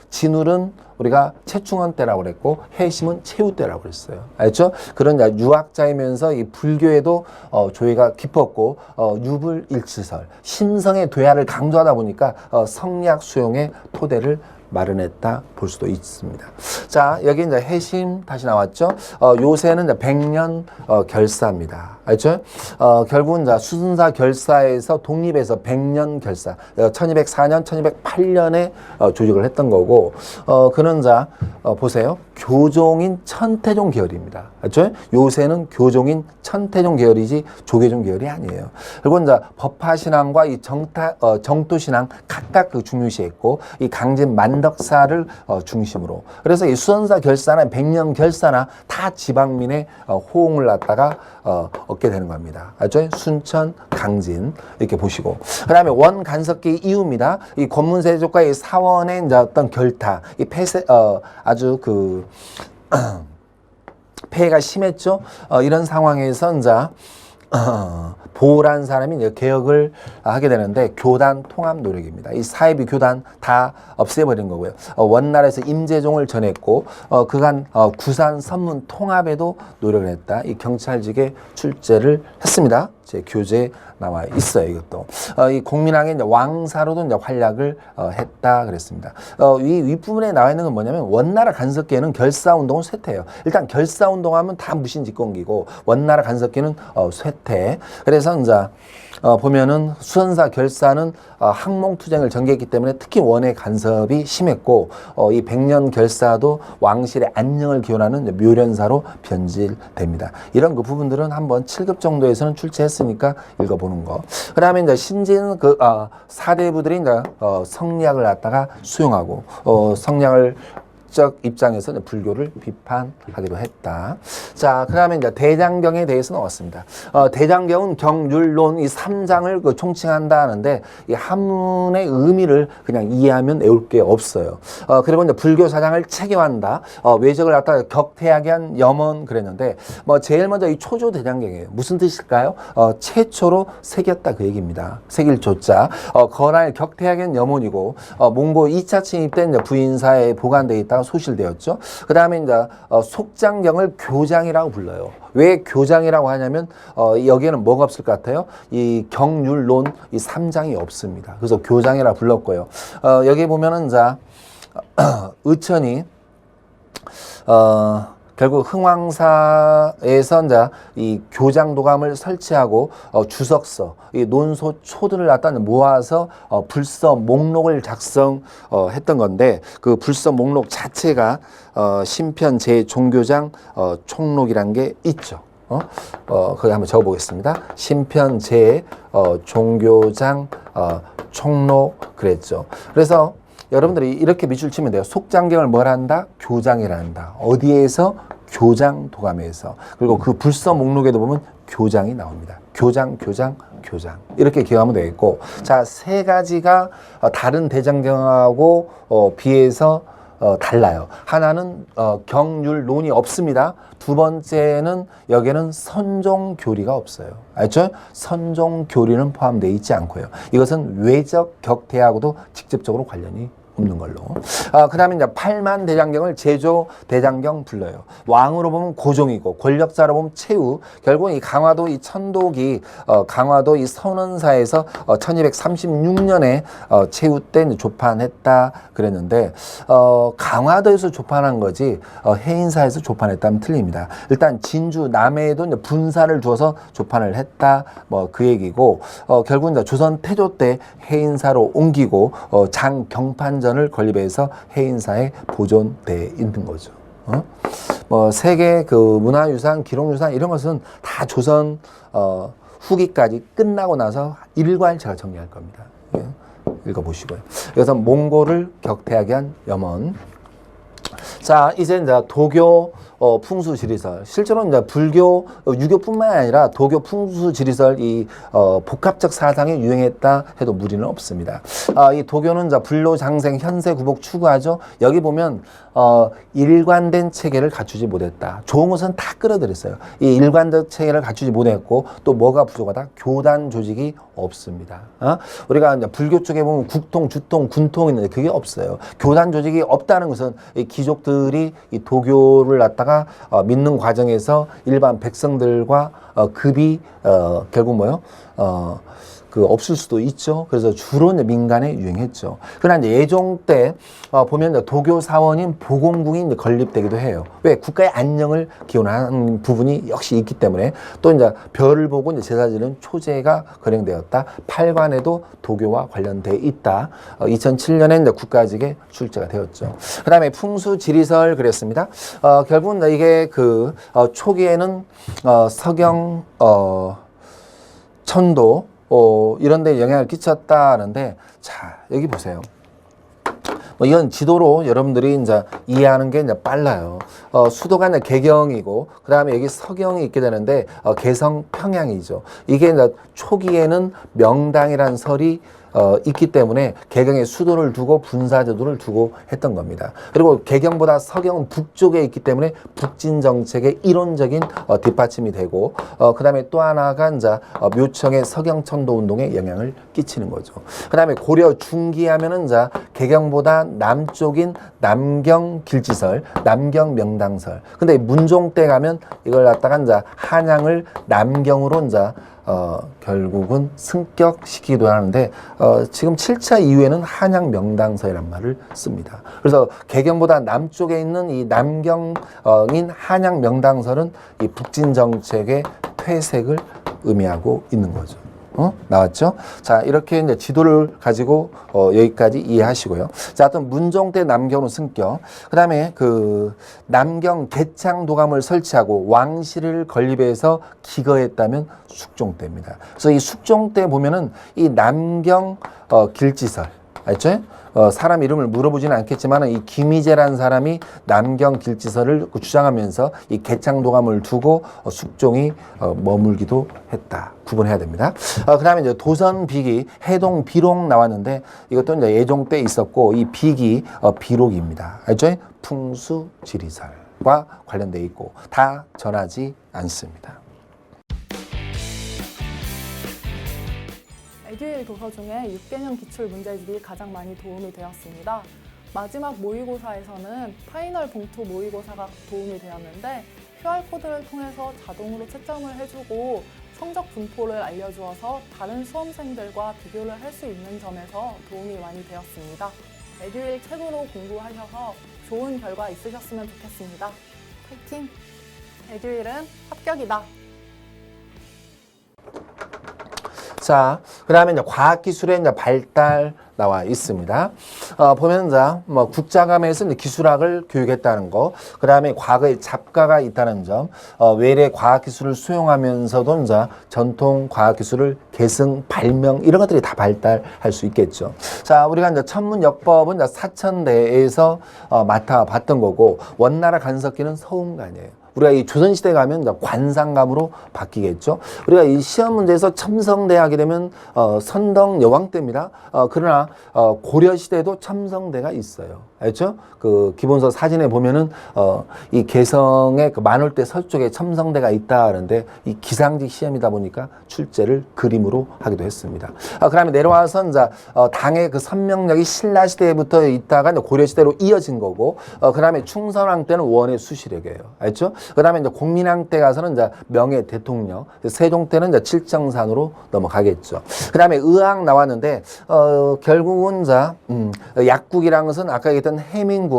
진울은 우리가 최충원 때라고 그랬고 해심은 최후 때라고 그랬어요. 알죠? 그런 유학자이면서 이 불교에도 조예가 깊었고 유불일치설, 심성의 도야를 강조하다 보니까 성리학 수용의 토대를 마련했다 볼 수도 있습니다. 자, 여기 이제 해심 다시 나왔죠. 요새는 이제 백년 결사입니다. 알죠? 결국은 이제 수순사 결사에서 독립해서 백년 결사, 1204년, 1208년에 조직을 했던 거고, 그는 자 보세요. 교종인 천태종 계열입니다. 알죠? 요새는 교종인 천태종 계열이지 조계종 계열이 아니에요. 그리고 이제 법화신앙과 이 정토신앙 각각 그 중요시했고, 이 강진 만덕사를 중심으로. 그래서 이 수선사 결사나 백년 결사나 다 지방민의 호응을 갖다가 얻게 되는 겁니다. 알죠? 순천, 강진 이렇게 보시고, 그 다음에 원간섭기 이후입니다. 이 권문세족과 이 사원의 이제 어떤 결탁, 이 폐쇄 아주 그 폐해가 심했죠. 이런 상황에서 이제 보라는 사람이 이제 개혁을 하게 되는데 교단 통합 노력입니다. 이 사이비 교단 다 없애버린 거고요. 원나라에서 임재종을 전했고 그간 구산 선문 통합에도 노력을 했다. 이 경찰직에 출제를 했습니다. 제 교재에 나와 있어요. 이것도 이 공민왕의 이제 왕사로도 이제 활약을 했다 그랬습니다. 이 윗부분에 나와 있는 건 뭐냐면 원나라 간섭기에는 결사운동은 쇠퇴예요. 일단 결사운동하면 다 무신직공기고 원나라 간섭기는 쇠퇴. 그래서 이제 보면은 수선사 결사는 항몽투쟁을 전개했기 때문에 특히 원의 간섭이 심했고 이 백년 결사도 왕실의 안녕을 기원하는 묘련사로 변질됩니다. 이런 그 부분들은 한번 7급 정도에서는 출제했으니까 읽어보는 거. 그 다음에 이제 신진 그 사대부들이 이제 성리학을 갖다가 수용하고 성리학을 적 입장에서 불교를 비판하기도 했다. 자, 그 다음에 이제 대장경에 대해서 나왔습니다. 대장경은 경율론 이 3장을 총칭한다 하는데 이 한문의 의미를 그냥 이해하면 외울 게 없어요. 그리고 이제 불교 사상을 체계화한다. 외적을 갖다가 격퇴하게 한 염원 그랬는데 제일 먼저 이 초조 대장경이에요. 무슨 뜻일까요? 최초로 새겼다 그 얘기입니다. 새길 조자. 거란을 격퇴하게 한 염원이고 몽고 2차 침입 때 이제 부인사에 보관되어 있다가 소실되었죠. 그 다음에 이제 속장경을 교장이라고 불러요. 왜 교장이라고 하냐면 여기에는 뭐가 없을 것 같아요? 이 경율론 이 3장이 없습니다. 그래서 교장이라 불렀고요. 여기 보면은 자 의천이 결국 흥왕사에서 이제 이 교장도감을 설치하고 주석서, 이 논소 초들을 갖다 모아서 불서 목록을 작성했던 건데 그 불서 목록 자체가 신편 제 종교장 총록이란 게 있죠. 거기 한번 적어보겠습니다. 신편 제 종교장 총록 그랬죠. 그래서 여러분들이 이렇게 밑줄 치면 돼요. 속장경을 뭘 한다? 교장이라 한다. 어디에서? 교장 도감에서. 그리고 그 불서 목록에도 보면 교장이 나옵니다. 교장, 교장, 교장. 이렇게 기억하면 되겠고. 자, 세 가지가 다른 대장경하고 비해서 달라요. 하나는 경율론이 없습니다. 두 번째는 여기에는 선종교리가 없어요. 알죠? 선종교리는 포함되어 있지 않고요. 이것은 외적 격퇴하고도 직접적으로 관련이 없는 걸로. 그 다음에 이제 8만 대장경을 제조 대장경 불러요. 왕으로 보면 고종이고 권력자로 보면 최후. 결국 이 강화도 이 천독이 강화도 이 선원사에서 1236년에 최후 때 조판했다 그랬는데 강화도에서 조판한 거지 해인사에서 조판했다면 틀립니다. 일단 진주 남해에도 이제 분사를 두어서 조판을 했다 뭐 그 얘기고 결국 이제 조선 태조 때 해인사로 옮기고 장경판 전을 건립해서 해인사에 보존돼 있는 거죠. 세계 그 문화유산, 기록유산 이런 것은 다 조선 후기까지 끝나고 나서 일괄 제가 정리할 겁니다. 예. 읽어보시고요. 그래서 몽골을 격퇴하게 한 염원. 자, 이제 도교 풍수지리설. 실제로 이제 불교, 유교뿐만 아니라 도교 풍수지리설 이 복합적 사상이 유행했다 해도 무리는 없습니다. 이 도교는 이제 불로장생, 현세구복 추구하죠. 여기 보면 일관된 체계를 갖추지 못했다. 좋은 것은 다 끌어들였어요. 이 일관된 체계를 갖추지 못했고 또 뭐가 부족하다? 교단 조직이 없습니다. 우리가 이제 불교 쪽에 보면 국통, 주통, 군통 있는데 그게 없어요. 교단 조직이 없다는 것은 이 귀족들이 이 도교를 갖다가 믿는 과정에서 일반 백성들과 급이 결국 뭐요? 그 없을 수도 있죠. 그래서 주로 이제 민간에 유행했죠. 그러나 이제 예종 때 보면 이제 도교 사원인 보공궁이 이제 건립되기도 해요. 왜? 국가의 안녕을 기원하는 부분이 역시 있기 때문에 또 이제 별을 보고 이제 제사 지는 초제가 거행되었다. 팔관에도 도교와 관련돼 있다. 2007년에 이제 국가직에 출제가 되었죠. 그다음에 풍수지리설 그랬습니다. 결국은 이게 그 초기에는 서경 천도 이런 데 영향을 끼쳤다는데 자, 여기 보세요. 이건 지도로 여러분들이 이제 이해하는 게 이제 빨라요. 수도가 이제 개경이고, 그 다음에 여기 서경이 있게 되는데, 개성 평양이죠. 이게 이제 초기에는 명당이라는 설이 있기 때문에 개경에 수도를 두고 분사제도를 두고 했던 겁니다. 그리고 개경보다 서경은 북쪽에 있기 때문에 북진 정책의 이론적인 뒷받침이 되고 그 다음에 또 하나가 이제 묘청의 서경천도 운동에 영향을 끼치는 거죠. 그 다음에 고려 중기 하면은 이제 개경보다 남쪽인 남경 길지설, 남경 명당설. 근데 문종 때 가면 이걸 갖다가 이제 한양을 남경으로 이제 결국은 승격시키기도 하는데 지금 7차 이후에는 한양 명당서이란 말을 씁니다. 그래서 개경보다 남쪽에 있는 이 남경인 한양 명당서는 이 북진 정책의 퇴색을 의미하고 있는 거죠. 나왔죠? 자, 이렇게 이제 지도를 가지고 여기까지 이해하시고요. 자, 또 문종 때 남경으로 승격. 그 다음에 그 남경 개창도감을 설치하고 왕실을 건립해서 기거했다면 숙종 때입니다. 그래서 이 숙종 때 보면은 이 남경 길지설, 알죠? 사람 이름을 물어보지는 않겠지만 이 김희재라는 사람이 남경 길지설을 주장하면서 이 개창도감을 두고 숙종이 머물기도 했다. 구분해야 됩니다. 그 다음에 이제 도선 비기, 해동 비록 나왔는데 이것도 이제 예종 때 있었고 이 비기 비록입니다. 알죠? 풍수 지리설과 관련돼 있고 다 전하지 않습니다. 에듀윌 도서 중에 6개년 기출 문제집이 가장 많이 도움이 되었습니다. 마지막 모의고사에서는 파이널 봉투 모의고사가 도움이 되었는데 QR코드를 통해서 자동으로 채점을 해주고 성적 분포를 알려주어서 다른 수험생들과 비교를 할 수 있는 점에서 도움이 많이 되었습니다. 에듀윌 책으로 공부하셔서 좋은 결과 있으셨으면 좋겠습니다. 파이팅! 에듀윌은 합격이다! 자, 그 다음에 이제 과학기술의 이제 발달 나와 있습니다. 보면 이제 뭐 국자감에서 이제 기술학을 교육했다는 거, 그 다음에 과거에 잡가가 있다는 점, 외래 과학기술을 수용하면서도 이제 전통 과학기술을 계승, 발명 이런 것들이 다 발달할 수 있겠죠. 자, 우리가 이제 천문역법은 이제 사천대에서 맡아봤던 거고 원나라 간섭기는 서운관이에요. 우리가 이 조선시대 가면 이제 관상감으로 바뀌겠죠. 우리가 이 시험 문제에서 첨성대 하게 되면 선덕 여왕 때입니다. 그러나 고려시대도 첨성대가 있어요. 알죠? 그 기본서 사진에 보면은 이 개성의 그 만월대 서쪽에 첨성대가 있다 하는데 이 기상직 시험이다 보니까 출제를 그림으로 하기도 했습니다. 그다음에 내려와서 이제 당의 그 선명력이 신라 시대부터 있다가 이제 고려 시대로 이어진 거고, 그다음에 충선왕 때는 원의 수시력이에요. 알죠? 그다음에 이제 공민왕 때 가서는 이제 명예 대통령, 세종 때는 이제 칠정산으로 넘어가겠죠. 그다음에 의학 나왔는데 결국은 이제 약국이라는 것은 아까 얘기했던 해민국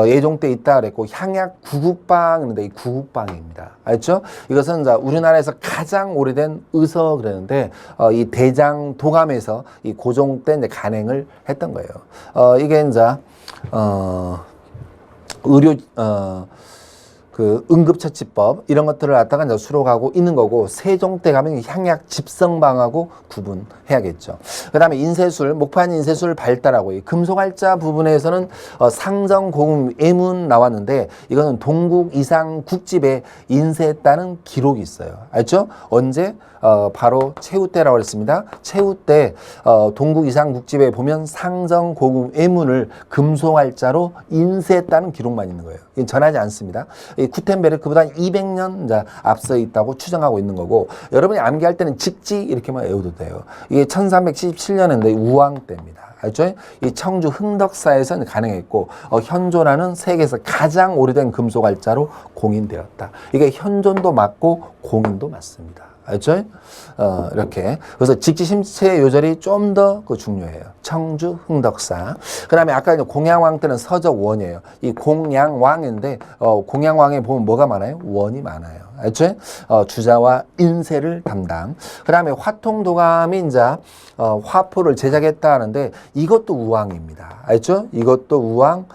예종 때 있다 그랬고 향약 구국방인데 이 구국방입니다. 알죠? 이것은 이제 우리나라에서 가장 오래된 의서 그랬는데 이 대장 도감에서 이 고종 때 이제 간행을 했던 거예요. 이게 이제 의료 그 응급처치법 이런 것들을 갖다가 이제 수록하고 있는 거고, 세종 때 가면 향약 집성방하고 구분해야겠죠. 그다음에 인쇄술, 목판 인쇄술 발달하고 이 금속알자 부분에서는 상정고금 예문 나왔는데 이거는 동국 이상 국집에 인쇄했다는 기록이 있어요. 알죠? 언제? 바로 최후 때라고 했습니다. 최후 때 동국 이상 국집에 보면 상정고금 예문을 금속알자로 인쇄했다는 기록만 있는 거예요. 이건 전하지 않습니다. 이 구텐베르크보다 200년 이제 앞서 있다고 추정하고 있는 거고, 여러분이 암기할 때는 직지 이렇게만 외워도 돼요. 이게 1377년인데 우왕 때입니다. 알죠? 이 청주 흥덕사에서 가능했고 현존하는 세계에서 가장 오래된 금속알자로 공인되었다. 이게 현존도 맞고 공인도 맞습니다. 알죠? 이렇게. 그래서 직지심체 요절이 좀 더 중요해요. 청주 흥덕사. 그 다음에 아까 공양왕 때는 서적원이에요. 이 공양왕인데, 공양왕에 보면 뭐가 많아요? 원이 많아요. 알죠? 주자와 인쇄를 담당. 그 다음에 화통도감이 이제 화포를 제작했다 하는데 이것도 우왕입니다. 알죠? 이것도 우왕.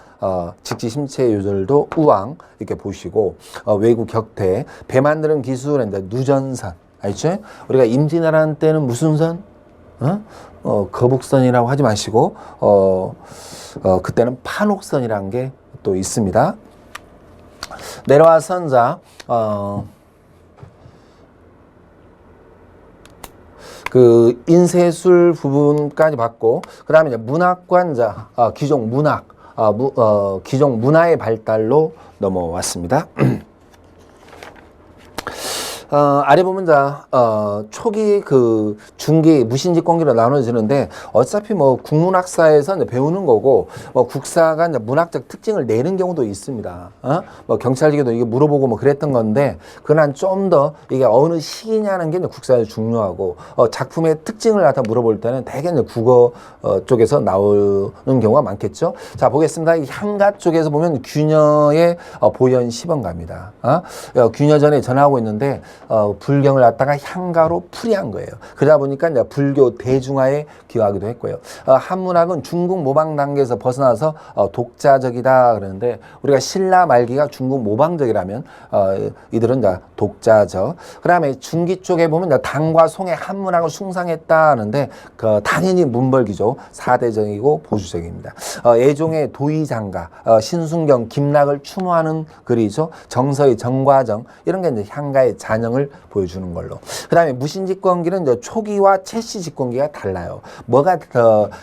직지심체 요절도 우왕 이렇게 보시고, 외구 격퇴, 배 만드는 기술은 이제 누전선. 알죠? 우리가 임진왜란 때는 무슨 선? 거북선이라고 하지 마시고, 그때는 판옥선이라는 게 또 있습니다. 내려와서 이제, 그 인쇄술 부분까지 봤고, 그 다음에 이제 문학과 이제, 기종 문학, 기종 문화의 발달로 넘어왔습니다. 아래 보면 초기 중기 무신직공기로 나눠지는데 어차피 뭐 국문학사에서 이제 배우는 거고 뭐 국사가 이제 문학적 특징을 내는 경우도 있습니다. 뭐 경찰직에도 이게 물어보고 뭐 그랬던 건데 그난 좀 더 이게 어느 시기냐는 게 이제 국사에 중요하고 작품의 특징을 갖다 물어볼 때는 대개 이제 국어 쪽에서 나오는 경우가 많겠죠. 자 보겠습니다. 이 향가 쪽에서 보면 귀녀의 보현 시번가입니다. 귀녀전에 전하고 있는데 불경을 갖다가 향가로 풀이한 거예요. 그러다 보니까 이제 불교 대중화에 기여하기도 했고요. 한문학은 중국 모방 단계에서 벗어나서 독자적이다 그러는데 우리가 신라 말기가 중국 모방적이라면 이들은 이제 독자적. 그다음에 중기 쪽에 보면 이제 당과 송의 한문학을 숭상했다 하는데 당연히 문벌기죠. 사대적이고 보수적입니다. 애종의 도의장가, 신순경, 김락을 추모하는 글이죠. 정서의 정과정 이런 게 이제 향가의 잔영을 보여주는 걸로. 그다음에 무신직권기는 이제 초기와 채시직권기가 달라요. 뭐가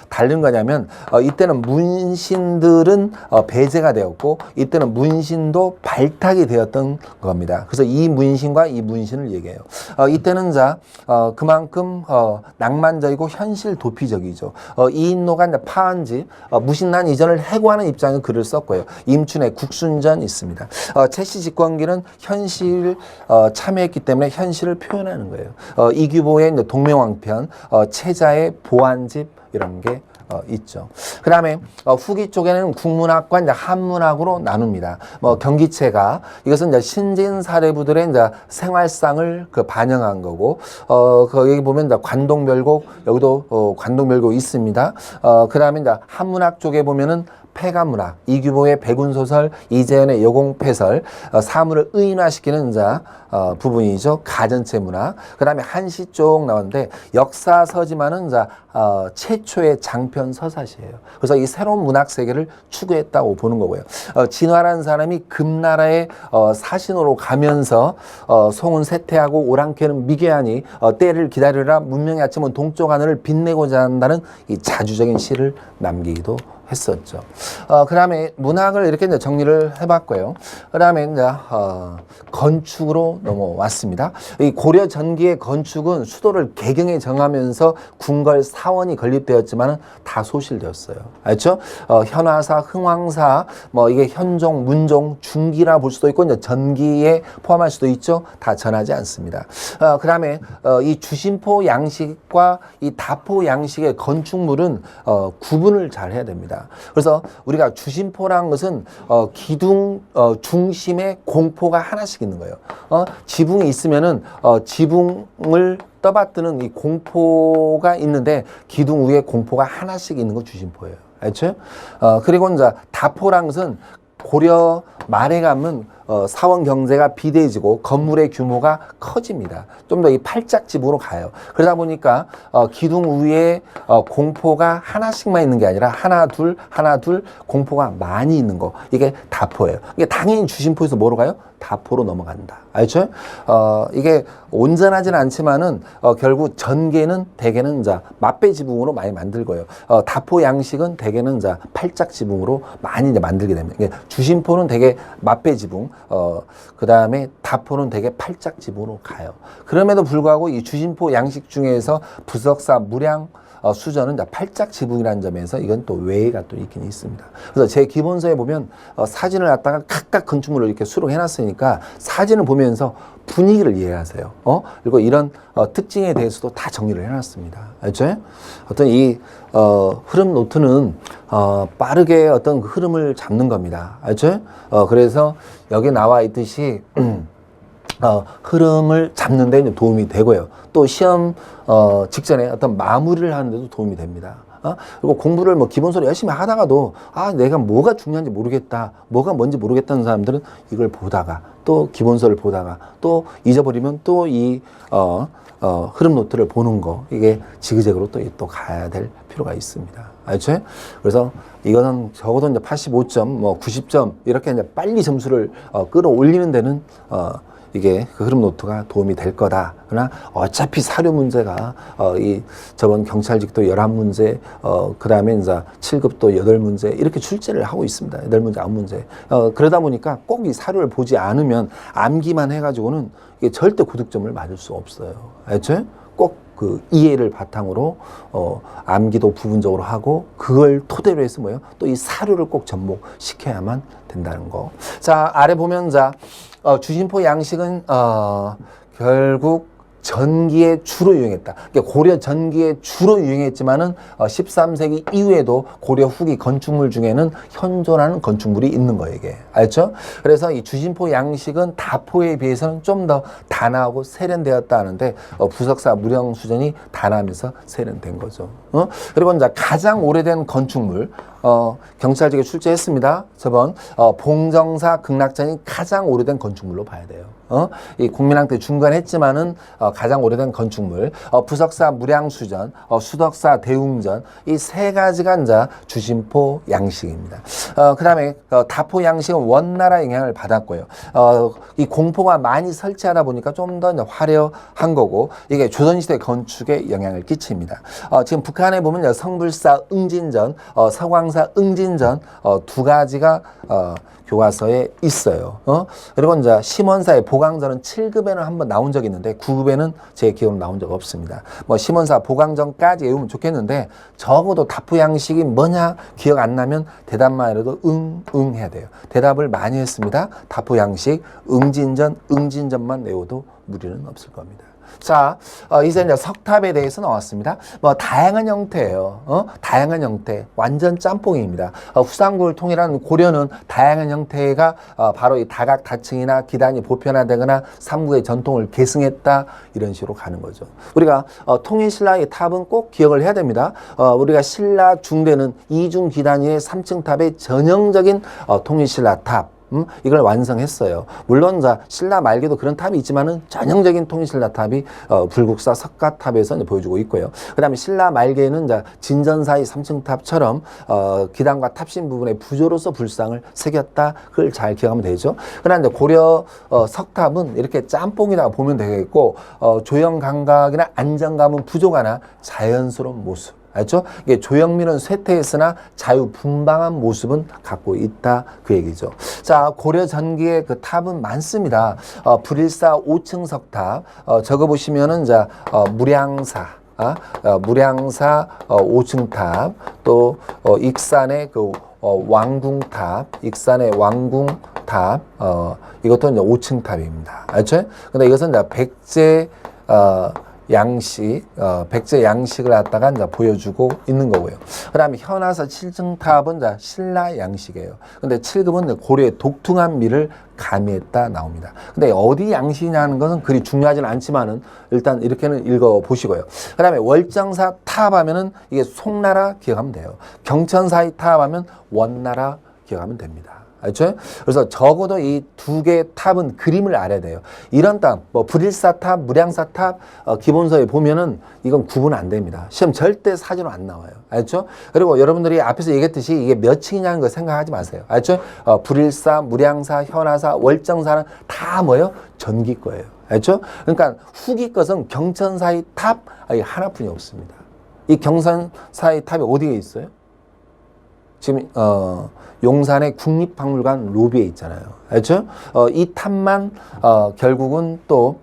다른 거냐면 이때는 문신들은 배제가 되었고 이때는 문신도 발탁이 되었던 겁니다. 그래서 이 문신과 이 문신을 얘기해요. 이때는 그만큼 낭만적이고 현실 도피적이죠. 이인노가 이제 파한집 무신난 이전을 해고하는 입장의 글을 썼고요. 임춘의 국순전 있습니다. 채시직권기는 현실 참여했기 때문에 현실을 표현하는 거예요. 이규보의 이제 동명왕편, 채자의 보안집 이런 게 있죠. 그 다음에 후기 쪽에는 국문학과 이제 한문학으로 나눕니다. 뭐 경기체가 이것은 이제 신진 사례부들의 이제 생활상을 반영한 거고, 여기 보면 이제 관동별곡 여기도 관동별곡 있습니다. 그 다음에 이제 한문학 쪽에 보면은 폐가문학, 이규보의 백운소설, 이재현의 여공패설, 사물을 의인화시키는 부분이죠. 가전체 문학. 그 다음에 한시 쪽 나오는데 역사서지만은 최초의 장편 서사시예요. 그래서 이 새로운 문학 세계를 추구했다고 보는 거고요. 진화라는 사람이 금나라의 사신으로 가면서 송은 쇠퇴하고 오랑캐는 미개하니 때를 기다려라 문명의 아침은 동쪽 하늘을 빛내고자 한다는 이 자주적인 시를 남기기도 했었죠. 그 다음에 문학을 이렇게 이제 정리를 해봤고요. 그 다음에 이제 건축으로 넘어왔습니다. 이 고려 전기의 건축은 수도를 개경에 정하면서 궁궐 사원이 건립되었지만 다 소실되었어요. 알죠? 현화사, 흥왕사, 뭐 이게 현종, 문종, 중기라 볼 수도 있고 이제 전기에 포함할 수도 있죠. 다 전하지 않습니다. 그 다음에 이 주심포 양식과 이 다포 양식의 건축물은 구분을 잘 해야 됩니다. 그래서 우리가 주심포라는 것은 기둥 중심에 공포가 하나씩 있는 거예요. 지붕이 있으면은 지붕을 떠받드는 이 공포가 있는데 기둥 위에 공포가 하나씩 있는 거 주심포예요. 알죠? 그리고 이제 다포라는 것은 고려 말에 가면 사원 경제가 비대해지고 건물의 규모가 커집니다. 좀 더 이 팔짝집으로 가요. 그러다 보니까 기둥 위에 공포가 하나씩만 있는 게 아니라 하나 둘 공포가 많이 있는 거 이게 다포예요. 이게 당연히 주심포에서 뭐로 가요? 다포로 넘어간다. 알죠? 이게 온전하지는 않지만은 결국 전개는 대개는 맞배 지붕으로 많이 만들고요. 다포 양식은 대개는 팔짝 지붕으로 많이 이제 만들게 됩니다. 이게 주심포는 대개 맞배 지붕, 그 다음에 다포는 대개 팔짝 지붕으로 가요. 그럼에도 불구하고 이 주심포 양식 중에서 부석사, 무량, 수전은 팔짝 지붕이라는 점에서 이건 또 외가 또 있긴 있습니다. 그래서 제 기본서에 보면 사진을 갖다가 각각 건축물을 이렇게 수록해 놨으니까 사진을 보면서 분위기를 이해하세요. 그리고 이런 특징에 대해서도 다 정리를 해놨습니다. 알죠? 어떤 이 흐름 노트는 빠르게 어떤 그 흐름을 잡는 겁니다. 알죠? 그래서 여기 나와 있듯이 흐름을 잡는 데 도움이 되고요. 또 시험 직전에 어떤 마무리를 하는 데도 도움이 됩니다. 그리고 공부를 뭐 기본서를 열심히 하다가도 내가 뭐가 중요한지 모르겠다, 뭐가 뭔지 모르겠다는 사람들은 이걸 보다가 또 기본서를 보다가 또 잊어버리면 또 이 흐름 노트를 보는 거 이게 지그재그로 또 가야 될 필요가 있습니다. 알죠? 그래서 이거는 적어도 이제 85점, 뭐 90점 이렇게 이제 빨리 점수를 끌어올리는 데는 이게 그 흐름 노트가 도움이 될 거다. 그러나 어차피 사료 문제가 이 저번 경찰직도 11문제, 그다음에 이제 7급도 8문제 이렇게 출제를 하고 있습니다. 8문제, 9문제. 그러다 보니까 꼭 이 사료를 보지 않으면 암기만 해가지고는 이게 절대 고득점을 맞을 수 없어요. 알죠? 꼭 그 이해를 바탕으로 암기도 부분적으로 하고 그걸 토대로 해서 뭐예요? 또 이 사료를 꼭 접목시켜야만 된다는 거. 자, 아래 보면 자 주심포 양식은 결국 전기에 주로 유행했다. 그러니까 고려 전기에 주로 유행했지만은 13세기 이후에도 고려 후기 건축물 중에는 현존하는 건축물이 있는 거예요, 이게. 알죠? 그래서 이 주심포 양식은 다포에 비해서는 좀 더 단아하고 세련되었다 하는데 부석사 무령수전이 단아하면서 세련된 거죠. 그리고 이제 가장 오래된 건축물 경찰직에 출제했습니다. 저번 봉정사 극락전이 가장 오래된 건축물로 봐야 돼요. 이 국민항때 중간했지만은 가장 오래된 건축물, 부석사 무량수전, 수덕사 대웅전 이 세 가지가 이제 주심포 양식입니다. 그다음에 다포 양식은 원나라 영향을 받았고요. 이 공포가 많이 설치하다 보니까 좀 더 화려한 거고 이게 조선시대 건축에 영향을 끼칩니다. 지금 북한에 보면 성불사 응진전, 서광사 응진전 두 가지가 교과서에 있어요. 그리고 이제 심원사의 보강전은 7급에는 한번 나온 적이 있는데 9급에는 제 기억으로 나온 적 없습니다. 뭐 심원사 보강전까지 외우면 좋겠는데 적어도 다포 양식이 뭐냐 기억 안 나면 대답만 해도 응 해야 돼요. 대답을 많이 했습니다. 다포 양식, 응진전만 외워도 무리는 없을 겁니다. 자, 이제 이제 석탑에 대해서 나왔습니다. 뭐 다양한 형태예요. 다양한 형태, 완전 짬뽕입니다. 후상국을 통일한 고려는 다양한 형태가 바로 이 다각 다층이나 기단이 보편화되거나 삼국의 전통을 계승했다 이런 식으로 가는 거죠. 우리가 통일신라의 탑은 꼭 기억을 해야 됩니다. 우리가 신라 중대는 이중 기단위의 3층 탑의 전형적인 통일신라 탑. 이걸 완성했어요. 물론 신라 말기도 그런 탑이 있지만은 전형적인 통일신라 탑이 불국사 석가탑에서 보여주고 있고요. 그다음에 신라 말기에는 진전사의 3층 탑처럼 기단과 탑심 부분의 부조로서 불상을 새겼다. 그걸 잘 기억하면 되죠. 그러나 고려 석탑은 이렇게 짬뽕이라고 보면 되겠고 조형 감각이나 안정감은 부족하나 자연스러운 모습. 알죠? 이게 조형미는 쇠퇴했으나 자유분방한 모습은 갖고 있다 그 얘기죠. 자, 고려 전기의 그 탑은 많습니다. 불일사 5층 석탑 적어보시면은 무량사. 무량사 5층 탑, 또 익산의 그 왕궁탑, 익산의 왕궁탑, 이것도 이제 5층 탑입니다. 알죠? 근데 이것은 이제 백제 양식, 백제 양식을 갖다가 이제 보여주고 있는 거고요. 그 다음에 현화사 7층 탑은 이제 신라 양식이에요. 근데 7급은 고려의 독특한 미를 가미했다 나옵니다. 근데 어디 양식이냐는 것은 그리 중요하지는 않지만은 일단 이렇게는 읽어 보시고요. 그 다음에 월정사 탑 하면은 이게 송나라 기억하면 돼요. 경천사의 탑 하면 원나라 기억하면 됩니다. 알죠? 그래서 적어도 이 두 개의 탑은 그림을 알아야 돼요. 이런 탑, 뭐 불일사 탑, 무량사 탑, 기본서에 보면은 이건 구분 안 됩니다. 시험 절대 사진으로 안 나와요. 알죠? 그리고 여러분들이 앞에서 얘기했듯이 이게 몇 층이냐는 거 생각하지 마세요. 알죠? 불일사, 무량사, 현화사, 월정사는 다 뭐예요? 전기 거예요. 알죠? 그러니까 후기 것은 경천사의 탑 하나뿐이 없습니다. 이 경천사의 탑이 어디에 있어요? 지금 용산의 국립박물관 로비에 있잖아요. 알죠? 이 탑만 결국은 또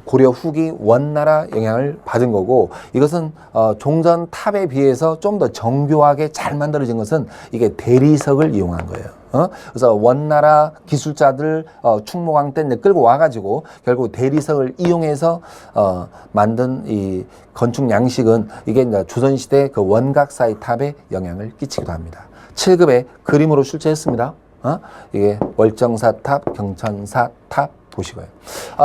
고려 후기 원나라 영향을 받은 거고 이것은 종전 탑에 비해서 좀 더 정교하게 잘 만들어진 것은 이게 대리석을 이용한 거예요. 그래서 원나라 기술자들 충무강 때 끌고 와가지고 결국 대리석을 이용해서 만든 이 건축 양식은 이게 이제 조선시대 그 원각사의 탑에 영향을 끼치기도 합니다. 7급에 그림으로 출제했습니다. 이게 월정사 탑, 경천사 탑 보시고요.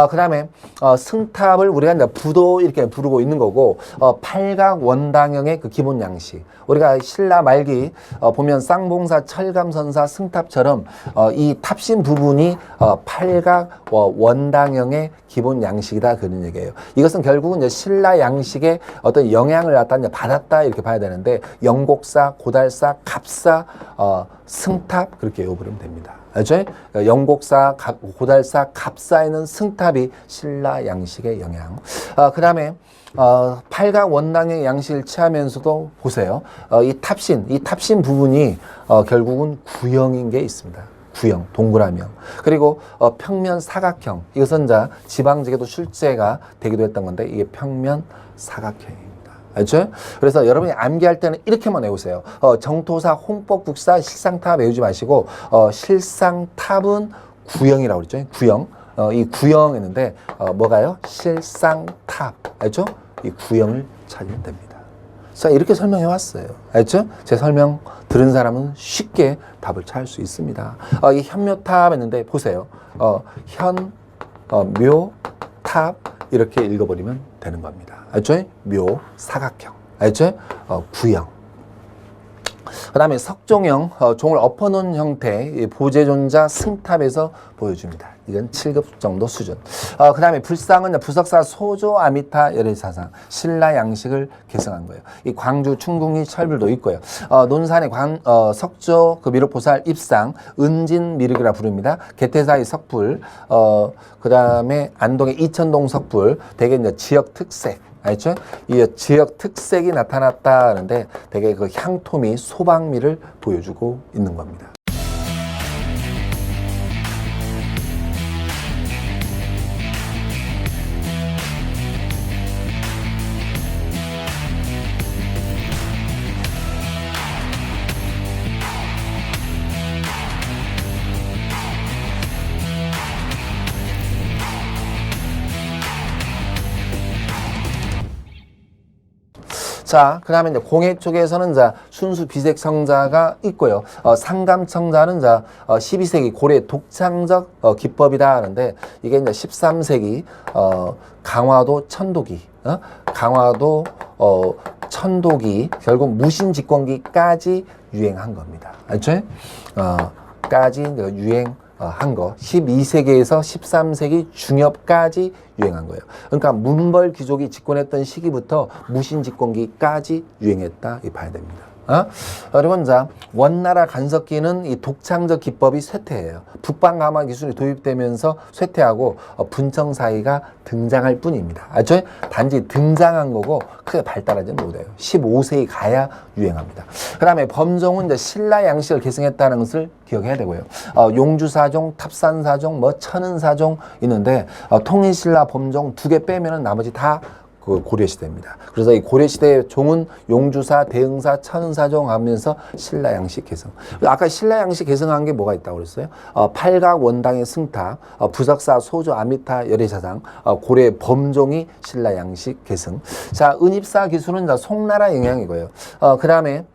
그 다음에 승탑을 우리가 이제 부도 이렇게 부르고 있는 거고 팔각 원당형의 그 기본 양식. 우리가 신라 말기 보면 쌍봉사, 철감선사, 승탑처럼 이 탑심 부분이 팔각 원당형의 기본 양식이다 그런 얘기예요. 이것은 결국은 이제 신라 양식의 어떤 영향을 갖다 이제 받았다 이렇게 봐야 되는데 영곡사, 고달사, 갑사, 승탑 그렇게 외워버리면 됩니다. 알죠? 영곡사, 고달사, 갑사에는 승탑이 신라 양식의 영향. 그 다음에 팔각 원당의 양식을 취하면서도 보세요. 이 탑신 부분이 결국은 구형인 게 있습니다. 구형, 동그라미형. 그리고 평면 사각형. 이것은 지방직에도 출제가 되기도 했던 건데 이게 평면 사각형입니다. 알죠? 그래서 여러분이 암기할 때는 이렇게만 외우세요. 정토사, 홍법국사, 실상탑 외우지 마시고 실상탑은 구형이라고 그랬죠. 구형. 이 구형이었는데 뭐가요? 실상탑. 알죠? 이 구형을 찾으면 됩니다. 자, 이렇게 설명해 왔어요. 알죠? 제 설명 들은 사람은 쉽게 답을 찾을 수 있습니다. 이 현묘탑 했는데 보세요. 묘탑 이렇게 읽어버리면 되는 겁니다. 알죠? 묘, 사각형. 알죠? 구형. 그 다음에 석종형, 종을 엎어놓은 형태, 보재존자 승탑에서 보여줍니다. 이건 7급 정도 수준. 그 다음에 불상은 부석사 소조 아미타 열애사상, 신라 양식을 계승한 거예요. 이 광주 충궁리 철불도 있고요. 논산의 석조, 미륵보살 입상, 은진 미륵이라 부릅니다. 개태사의 석불, 그 다음에 안동의 이천동 석불, 대개 이제 지역 특색. 알죠? 이 지역 특색이 나타났다 하는데 되게 그 향토미, 소방미를 보여주고 있는 겁니다. 자, 그 다음에 이제 공예 쪽에서는 순수 비색 청자가 있고요. 상감 청자는 12세기 고려 독창적 기법이다 하는데 이게 이제 13세기 강화도 천도기, 강화도 천도기 결국 무신 집권기까지 유행한 겁니다. 알죠? 까지 유행. 한 거. 12세기에서 13세기 중엽까지 유행한 거예요. 그러니까 문벌 귀족이 집권했던 시기부터 무신 집권기까지 유행했다 이 봐야 됩니다. 그리고 원나라 간섭기는 이 독창적 기법이 쇠퇴예요. 북방 가마 기술이 도입되면서 쇠퇴하고 분청 사이가 등장할 뿐입니다. 알죠? 단지 등장한 거고 크게 발달하지는 못해요. 15세기 가야 유행합니다. 그 다음에 범종은 신라 양식을 계승했다는 것을 기억해야 되고요. 용주사종, 탑산사종, 천은사종 있는데 통일신라 범종 2개 빼면은 나머지 다 그 고려시대입니다. 그래서 이 고려시대의 종은 용주사, 대응사, 천은사종 하면서 신라 양식 계승. 아까 신라 양식 계승한 게 뭐가 있다고 그랬어요? 팔각 원당의 승탑, 부석사, 소조, 아미타, 열애사상, 고려의 범종이 신라 양식 계승. 자, 은입사 기술은 송나라 영향이고요. 그 다음에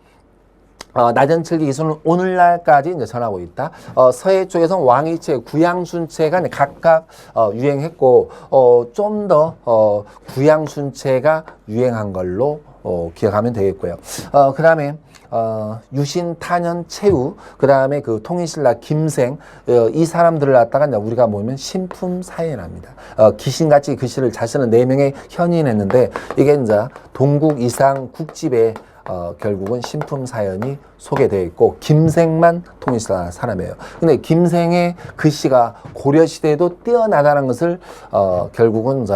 나전칠기 기술은 오늘날까지 이제 전하고 있다. 서해 쪽에서는 왕이체, 구양순체가 각각 유행했고, 좀 더 구양순체가 유행한 걸로 기억하면 되겠고요. 그 다음에 유신, 탄현, 최우, 그 다음에 그 통일신라 김생, 이 사람들을 갖다가 우리가 모이면 신품사연합니다. 귀신같이 글씨를 잘 쓰는 4명의 현인했는데 이게 이제 동국 이상 국집에 결국은 신품사연이 소개되어 있고 김생만 통일신라 사람이에요. 근데 김생의 글씨가 고려시대에도 뛰어나다는 것을 결국은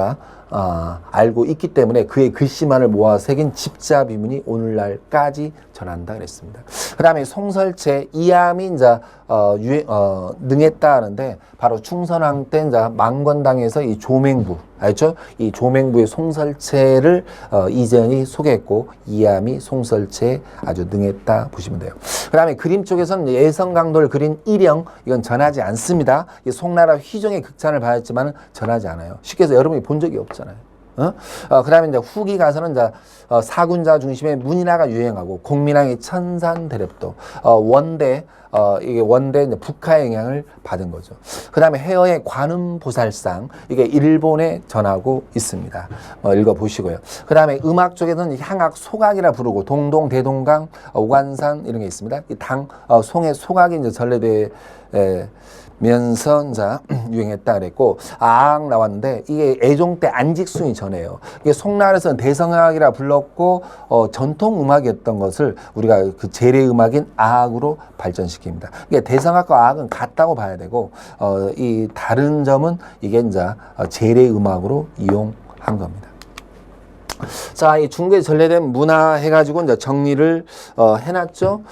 알고 있기 때문에 그의 글씨만을 모아 새긴 집자비문이 오늘날까지 전한다 그랬습니다. 그 다음에 송설체, 이암이 능했다 하는데 바로 충선왕 때 망건당에서 이 조맹부, 알죠? 이 조맹부의 송설체를 이전이 소개했고 이암이 송설체에 아주 능했다 보시면 돼요. 그 다음에 그림 쪽에서는 예성강도를 그린 일영, 이건 전하지 않습니다. 이 송나라 휘종의 극찬을 받았지만 전하지 않아요. 쉽게 해서 여러분이 본 적이 없잖아요. 그 다음에 후기 가서는 사군자 중심의 문인화가 유행하고 공민왕의 천산대렵도, 원대, 이게 원대 북하 영향을 받은 거죠. 그 다음에 해어의 관음보살상, 이게 일본에 전하고 있습니다. 읽어보시고요. 그 다음에 음악 쪽에는 향악 소각이라 부르고 동동, 대동강, 오관산 이런 게 있습니다. 이 송의 소각이 이제 전래대 면서 유행했다 그랬고 아악 나왔는데 이게 애종 때 안직순이 전해. 전해요. 이게 송나라에서는 대성악이라 불렀고 전통 음악이었던 것을 우리가 그 재래 음악인 아악으로 발전시킵니다. 이게 대성악과 아악은 같다고 봐야 되고 이 다른 점은 이게 이제 재래 음악으로 이용한 겁니다. 자, 이 중국에 전래된 문화 해가지고 이제 정리를 해놨죠.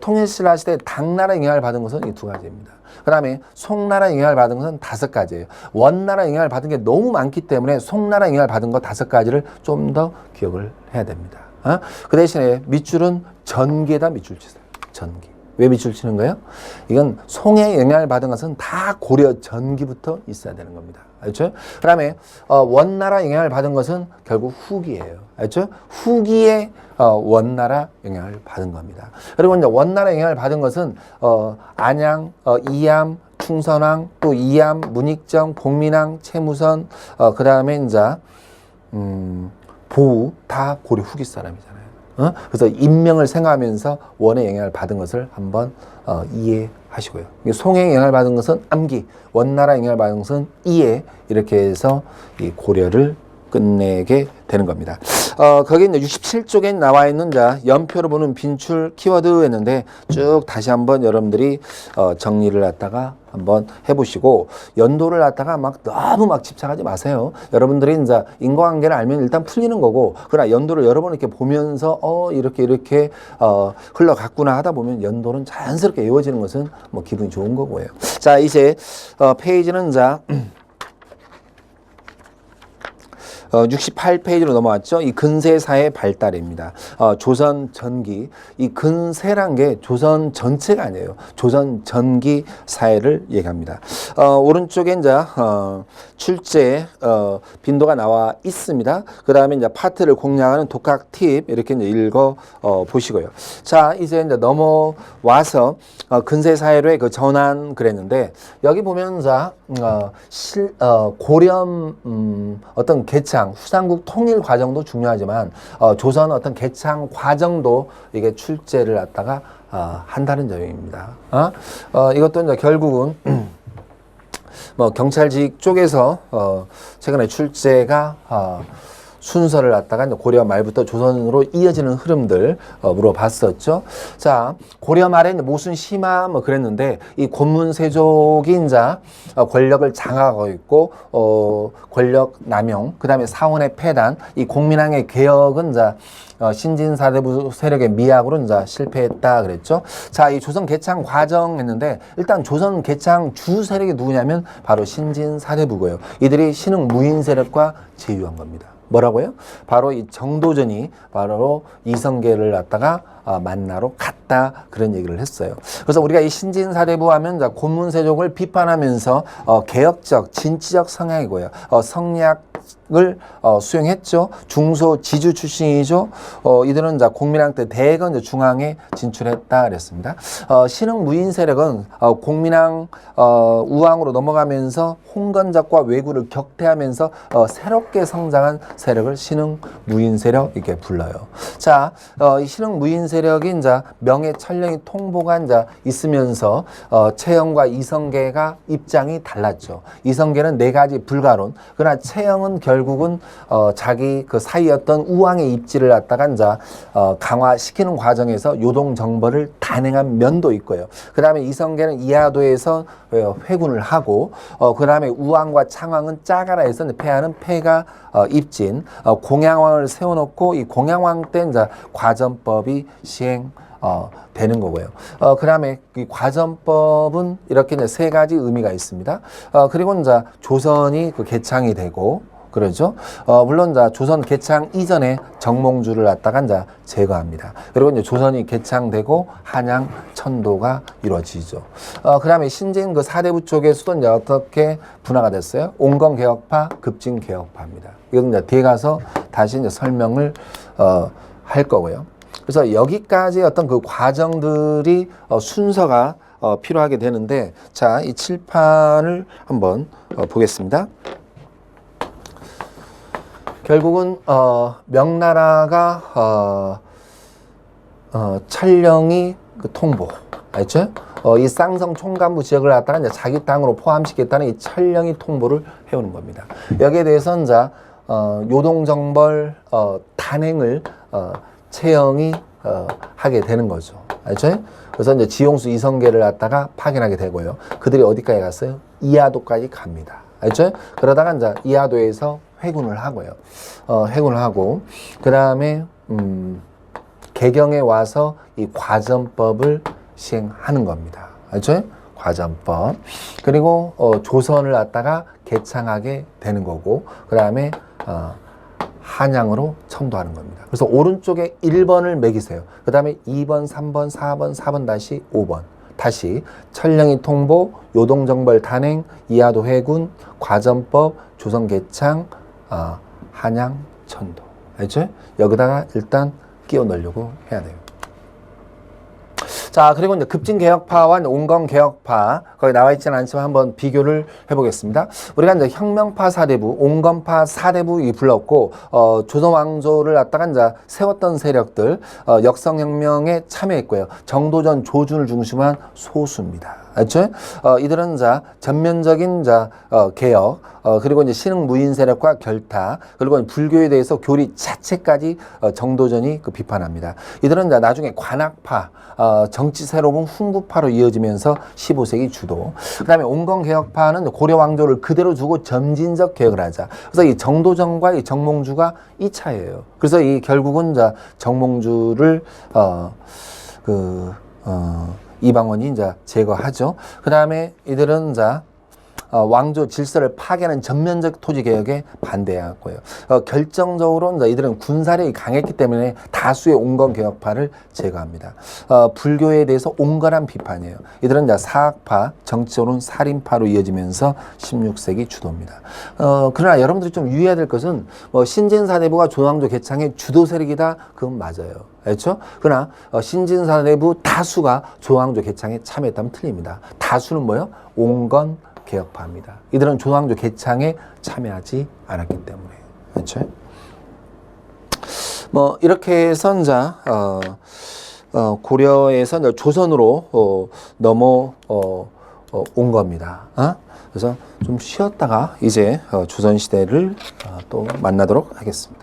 통일신라 시대 당나라 영향을 받은 것은 이 두 가지입니다. 그 다음에 송나라 영향을 받은 것은 5가지예요. 원나라 영향을 받은 게 너무 많기 때문에 송나라 영향을 받은 거 5가지를 좀 더 기억을 해야 됩니다. 그 대신에 밑줄은 전기에다 밑줄 치세요. 전기. 왜 밑줄 치는 거예요? 이건 송의 영향을 받은 것은 다 고려 전기부터 있어야 되는 겁니다. 알죠? 그 다음에 원나라 영향을 받은 것은 결국 후기예요. 알죠? 후기에 원나라 영향을 받은 겁니다. 그리고 이제 원나라 영향을 받은 것은 안양, 이암, 충선왕, 또 이암, 문익정, 복민왕, 채무선, 그 다음에 이제 보우 다 고려 후기 사람이잖아요. 그래서 인명을 생각하면서 원의 영향을 받은 것을 한번 이해하시고요. 송의 영향을 받은 것은 암기, 원나라 영향을 받은 것은 이해, 이렇게 해서 이 고려를 끝내게 되는 겁니다. 거기 이제 67쪽에 나와 있는 연표로 보는 빈출 키워드 했는데 쭉 다시 한번 여러분들이 정리를 갖다가 한번 해보시고 연도를 갖다가 막 너무 막 집착하지 마세요. 여러분들이 이제 인과관계를 알면 일단 풀리는 거고, 그러나 연도를 여러 번 이렇게 보면서 이렇게 흘러갔구나 하다 보면 연도는 자연스럽게 외워지는 것은 뭐 기분이 좋은 거고요. 자, 이제 페이지는 68페이지로 넘어왔죠. 이 근세사의 발달입니다. 조선 전기. 이 근세란 게 조선 전체가 아니에요. 조선 전기 사회를 얘기합니다. 오른쪽에 이제 출제 빈도가 나와 있습니다. 그 다음에 이제 파트를 공략하는 독학 팁 이렇게 이제 읽어 보시고요. 자, 이제 넘어와서 근세 사회로의 그 전환 그랬는데 여기 보면 고렴 어떤 개창 후삼국 통일 과정도 중요하지만 조선 어떤 개창 과정도 이게 출제를 갖다가 한다는 점입니다. 이것도 이제 결국은 뭐 경찰직 쪽에서 최근에 출제가 순서를 갖다가 고려 말부터 조선으로 이어지는 흐름들 물어봤었죠. 자, 고려 말에 모순 심화 뭐 그랬는데 이 고문세족이 이제 권력을 장악하고 있고 권력 남용, 그다음에 사원의 폐단, 이 공민왕의 개혁은 이제 신진사대부 세력의 미학으로 이제 실패했다 그랬죠. 자, 이 조선 개창 과정 했는데 일단 조선 개창 주 세력이 누구냐면 바로 신진사대부고요. 이들이 신흥 무인 세력과 제휴한 겁니다. 뭐라고요? 바로 이 정도전이 바로 이성계를 갖다가 만나러 갔다 그런 얘기를 했어요. 그래서 우리가 이 신진사대부 하면 고문세족을 비판하면서 개혁적, 진취적 성향이고요. 성리학을 수용했죠. 중소 지주 출신이죠. 이들은 공민왕 때 대거 중앙에 진출했다 그랬습니다. 신흥 무인 세력은 공민왕 우왕으로 넘어가면서 홍건적과 왜구를 격퇴하면서 새롭게 성장한 세력을 신흥 무인 세력 이렇게 불러요. 자, 이 신흥 무인 세력이 이제 명예 천령이 통보가 이제 있으면서 채영과 이성계가 입장이 달랐죠. 이성계는 4가지 불가론, 그러나 채영은 결국은 자기 그 사이였던 우왕의 입지를 갖다가 이제 강화시키는 과정에서 요동 정벌을 단행한 면도 있고요. 그 다음에 이성계는 이하도에서 회군을 하고 그 다음에 우왕과 창왕은 짜가라에서 패하는 패가 입진, 공양왕을 세워놓고 이 공양왕 때 이제 과전법이 시행 되는 거고요. 그 다음에 이 과전법은 이렇게 이제 3가지 의미가 있습니다. 그리고 이제 조선이 그 개창이 되고, 그러죠. 물론 이제 조선 개창 이전에 정몽주를 갖다가 이제 제거합니다. 그리고 이제 조선이 개창되고 한양 천도가 이루어지죠. 그 다음에 신진 그 사대부 쪽에서도 이제 어떻게 분화가 됐어요? 온건 개혁파, 급진 개혁파입니다. 이건 이제 뒤에 가서 다시 이제 설명을 할 거고요. 그래서 여기까지 어떤 그 과정들이 순서가 필요하게 되는데, 자, 이 칠판을 한번 보겠습니다. 결국은 명나라가 찰령이 그 통보, 알죠? 이 쌍성 총간부 지역을 갖다가 이제 자기 땅으로 포함시켰다는 이 찰령이 통보를 해오는 겁니다. 여기에 대해서 이제 요동정벌 단행을 채영이 하게 되는 거죠. 알죠? 그래서 이제 지용수 이성계를 갖다가 파견하게 되고요. 그들이 어디까지 갔어요? 이하도까지 갑니다. 알죠? 그러다가 이제 이하도에서 회군을 하고요. 회군을 하고 그 다음에 개경에 와서 이 과전법을 시행하는 겁니다. 알죠? 과전법. 그리고 조선을 갖다가 개창하게 되는 거고 그 다음에 한양으로 천도하는 겁니다. 그래서 오른쪽에 1번을 매기세요. 그 다음에 2번, 3번, 4번, 4번 다시 5번. 다시 천령이 통보, 요동정벌 단행, 이하도 회군, 과전법, 조선 개창, 한양 천도. 알죠? 여기다가 일단 끼워 넣으려고 해야 돼요. 자, 그리고 이제 급진개혁파와 온건개혁파, 거기 나와 있지는 않지만 한번 비교를 해보겠습니다. 우리가 이제 혁명파 사대부, 온건파 사대부 이 불렀고, 조선 왕조를 갖다가 이제 세웠던 세력들, 역성혁명에 참여했고요. 정도전 조준을 중심한 소수입니다. 알죠? 이들은 전면적인 개혁, 그리고 이제 신흥 무인 세력과 결타, 그리고 불교에 대해서 교리 자체까지 정도전이 비판합니다. 이들은 나중에 관학파, 정치 새로운 훈구파로 이어지면서 15세기 주도. 그 다음에 온건개혁파는 고려 왕조를 그대로 두고 점진적 개혁을 하자. 그래서 이 정도전과 이 정몽주가 2차예요. 그래서 이 결국은 정몽주를 이방원이 이제 제거하죠. 그 다음에 이들은 왕조 질서를 파괴하는 전면적 토지 개혁에 반대했고요. 결정적으로 이들은 군사력이 강했기 때문에 다수의 온건 개혁파를 제거합니다. 불교에 대해서 온건한 비판이에요. 이들은 사학파, 정치적으로는 살인파로 이어지면서 16세기 주도입니다. 그러나 여러분들이 좀 유의해야 될 것은 신진사대부가 조왕조 개창의 주도 세력이다. 그건 맞아요. 그렇죠? 그러나 신진사대부 다수가 조왕조 개창에 참여했다면 틀립니다. 다수는 뭐예요? 온건 개혁파입니다. 이들은 조왕조 개창에 참여하지 않았기 때문에. 그렇죠? 이렇게 해서 고려에서 조선으로 넘어온 겁니다. 그래서 좀 쉬었다가 이제 조선시대를 또 만나도록 하겠습니다.